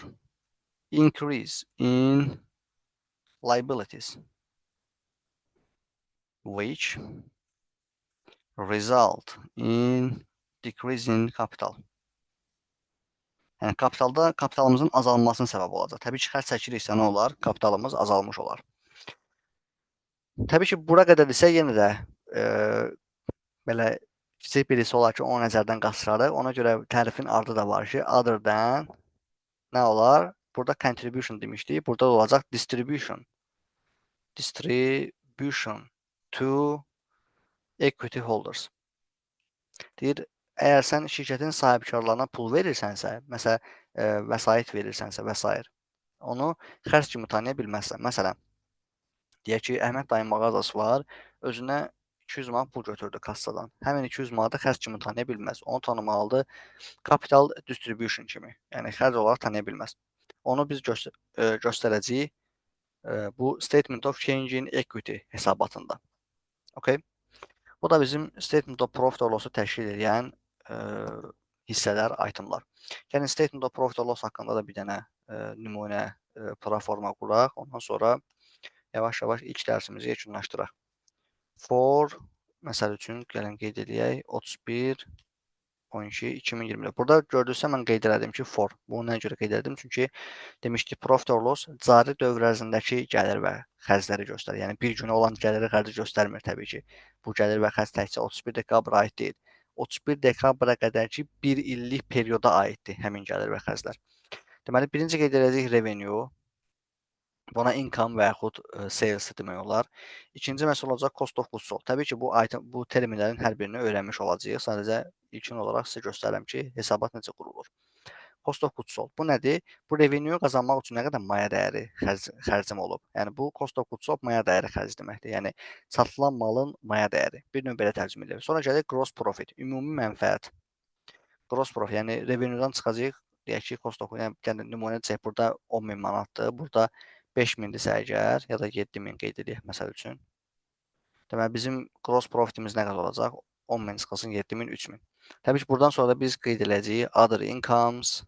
increase in liabilities, which result in decrease in capital. Yəni kapitalımızın azalmasına səbəb olacaq. Təbii ki, xərc çəkiriksə nə olar? Kapitalımız azalmış olar. Təbii ki, bura qədər isə yenə də belə kiçik birisi olar ki, onu nəzərdən qaçırarıq. Ona görə tərifin ardı da var ki, other than nə olar? Burada contribution demişdik. Burada da olacaq distribution. Distribution to equity holders. Deyir, əgər sən şirkətin sahibkarlarına pul verirsənsə, məsələn, vəsait verirsənsə və s. onu xərc kimi tanıya bilməzsən. Məsələn, deyək ki, Əhməd dayın mağazası var, özünə 200 manat pul götürdü kassadan. Həmin 200 manatı xərc kimi tanıya bilməz. Onu tanımalıdır capital distribution kimi. Yəni xərc olaraq tanıya bilməz. Onu biz göstərəcəyik bu statement of change in equity hesabatında. Okay? Bu da bizim statement of profit or loss-u təşkil edən hissələr, itemlar. Yəni statement of profit or loss haqqında da bir dənə nümunə proforma quraq. Ondan sonra yavaş-yavaş ilk dərsimizi yekunlaşdıraq. For, məsəl üçün, gəlin qeyd edək, 31, 12, 2024. Burada gördünüzsə, mən qeyd elədim ki, for. Bunu nəyə görə qeyd elədim? Çünki demişdik, profit or loss cari dövr ərzindəki gəlir və xərcləri göstərir. Yəni, bir günə olan gəliri xərci göstərmir təbii ki. Bu gəlir və xərc təkcə 31 dekabra aid deyil. 31 dekabra qədərki bir illik perioda aiddir həmin gəlir və xərclər. Deməli, birinci qeyd edəcəyik revenue. Buna income və yaxud sales demək olar. İkinci məsələ olacaq cost of goods sold. Təbii ki, bu terminlərin hər birini öyrənmiş olacağıq. Sadəcə ilkin olaraq sizə göstərirəm ki, hesabat necə qurulur. Cost of goods sold. Bu nədir? Bu revenue qazanmaq üçün nə qədər maya dəyəri xərcim olub. Yəni bu cost of goods sold maya dəyəri xərc deməkdir. Yəni satılan malın maya dəyəri. Bir növ belə tərcümə edilir. Sonra gəlir gross profit, ümumi mənfəət. Gross profit, yəni revenue-dan çıxacağıq. Deyək ki, cost of, yəni nümunə çək, burada 10.000 manatdır. Burada 5.000-dirsə əgər, ya da 7.000 qeyd edək məsəl üçün. Deməli, bizim gross profitimiz nə qədər olacaq? 10.000 çıxılsın 7.000, 3.000. Təbii ki, buradan sonra da biz qeyd edəcəyik other incomes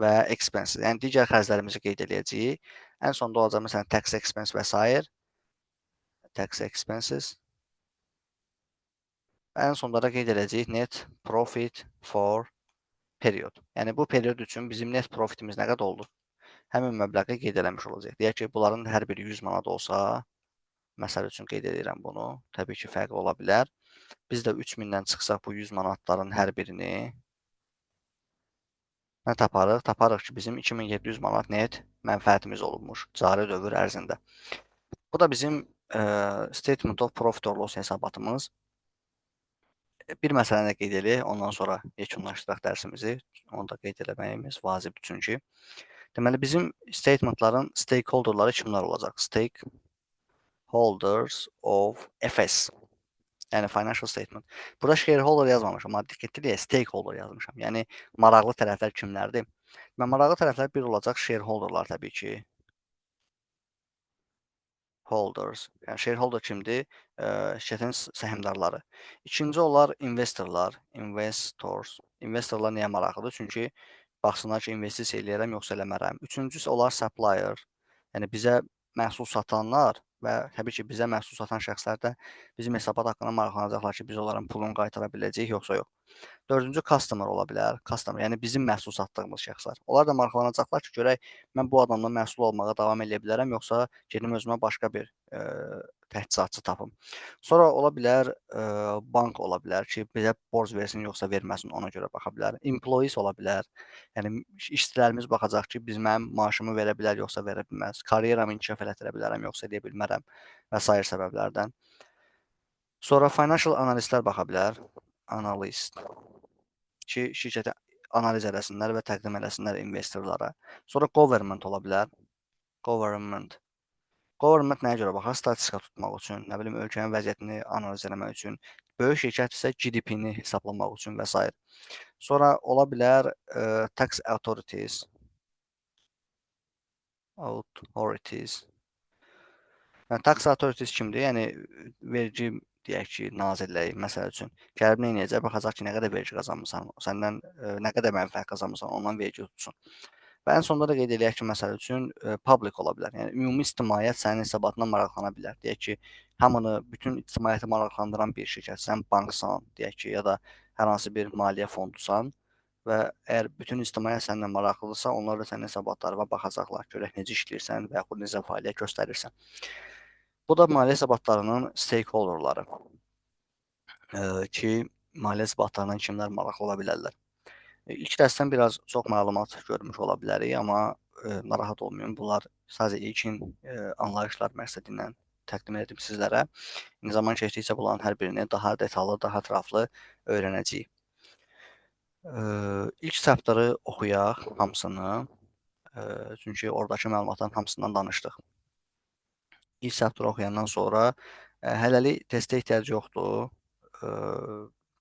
və expenses. Yəni, digər xərclərimizi qeyd edəcəyik. Ən sonda olacaq, məsələn, tax expense və s. Tax expenses. Ən sonda da qeyd edəcəyik net profit for period. Yəni, bu period üçün bizim net profitimiz nə qədər oldu? Həmin məbləği qeyd eləmiş olacaq. Deyək ki, bunların hər biri 100 manat olsa, məsəl üçün qeyd edirəm bunu, təbii ki, fərqli ola bilər. Biz də 3000-dən çıxsaq bu 100 manatların hər birini nə taparıq? Taparıq ki, bizim 2700 manat net mənfəətimiz olunmuş cari dövr ərzində. Bu da bizim statement of profit or loss hesabatımız. Bir məsələni qeyd edək, ondan sonra yekunlaşdıraq dərsimizi. Onu da qeyd eləməyimiz vacibdir çünki. Deməli, bizim statementların stakeholderları kimlər olacaq? Stakeholders of FS. Yəni, financial statement. Burada shareholder yazmamışam, amma diqqətli deyək, stakeholder yazmışam. Yəni, maraqlı tərəflər kimlərdir? Maraqlı tərəflər bir olacaq shareholderlar təbii ki. Holders. Yəni, shareholder kimdir? Şirkətin səhmdarları. İkinci olar investorlar. Investorlar niyə maraqlıdır? Çünki baxsınlar ki, investisiya eləyərəm, yoxsa eləmərəm. Üçüncüsü olar supplier. Yəni, bizə məhsul satanlar və təbii ki, bizə məhsul satan şəxslər də bizim hesabat haqqında maraqlanacaqlar ki, biz onların pulunu qaytara biləcəyik yoxsa yox. Dördüncü customer ola bilər. Customer, yəni bizim məhsul satdığımız şəxslər. Onlar da maraqlanacaqlar ki, görək mən bu adamdan məhsul almağa davam edə bilərəm, yoxsa gedim özümə başqa bir təchizatçı tapım. Sonra ola bilər bank ola bilər ki, bizə borc versin yoxsa verməsin, ona görə baxa bilər. Employees ola bilər. Yəni işçilərimiz baxacaq ki, mənim maaşımı verə bilər yoxsa verə bilməz. Karyeramı inkişaf elətdirə bilərəm yoxsa edə bilmərəm və sair səbəblərdən. Sonra financial analistlər baxa bilər. Analist ki, şirkəti analiz eləsinlər və təqdim eləsinlər investorlara. Sonra government ola bilər. Government. Government nəyə görə baxar? Statistika tutmaq üçün, nə bilim, ölkənin vəziyyətini analiz eləmək üçün. Böyük şirkət isə GDP-ni hesablamaq üçün və s. Sonra ola bilər tax authorities. Authorities. Yəni tax authorities kimdir? Yəni vergi deyək ki, nazirliyi məsəl üçün gəlib nə edəcək? Baxacaq ki, nə qədər vergi qazanmısan, səndən nə qədər mənfəət qazanmısan, ondan vergi tutsun. Və ən sonda da qeyd eləyək ki, məsəl üçün public ola bilər. Yəni ümumi ictimaiyyət sənin hesabatından maraqlana bilər. Deyək ki, hamını, bütün ictimaiyyəti maraqlandıran bir şirkət, sən banksan, deyək ki, ya da hər hansı bir maliyyə fondusan və əgər bütün ictimaiyyət səndən maraqlıdırsa, onlar da sənin hesabatlarına baxacaqlar, görək necə işləyirsən və yaxud necə fəaliyyət göstərirsən. Bu da maliyyə hesabatlarının stakeholderları ki, maliyyə hesabatlarından kimlər maraqlı ola bilərlər. İlk dərsdən biraz çox məlumat görmüş ola bilərik, amma narahat olmayın. Bunlar sadəcə ilkin anlayışlar məqsədilə təqdim etdim sizlərə. Zaman keçdikcə bunların hər birini daha detallı, daha ətraflı öyrənəcəyik. İlk chapter'ı oxuyaq hamısını, çünki oradakı məlumatların hamısından danışdıq. İlk chapter'ı oxuyandan sonra hələlik testə ehtiyac yoxdur.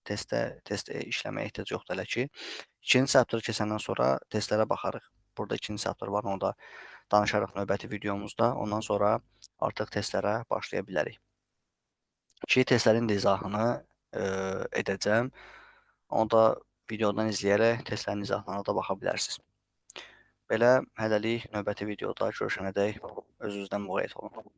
Test işləməyə ehtiyac yoxdur hələ ki. İkinci chapter'ı keçəndən sonra testlərə baxarıq. Burada ikinci chapter var, onu da danışarıq növbəti videomuzda. Ondan sonra artıq testlərə başlaya bilərik. Ki, testlərin də izahını edəcəm. Onu da videodan izləyərək testlərin izahlarına da baxa bilərsiniz. Belə hələlik növbəti videoda görüşənədək özünüzdən müğayət olun.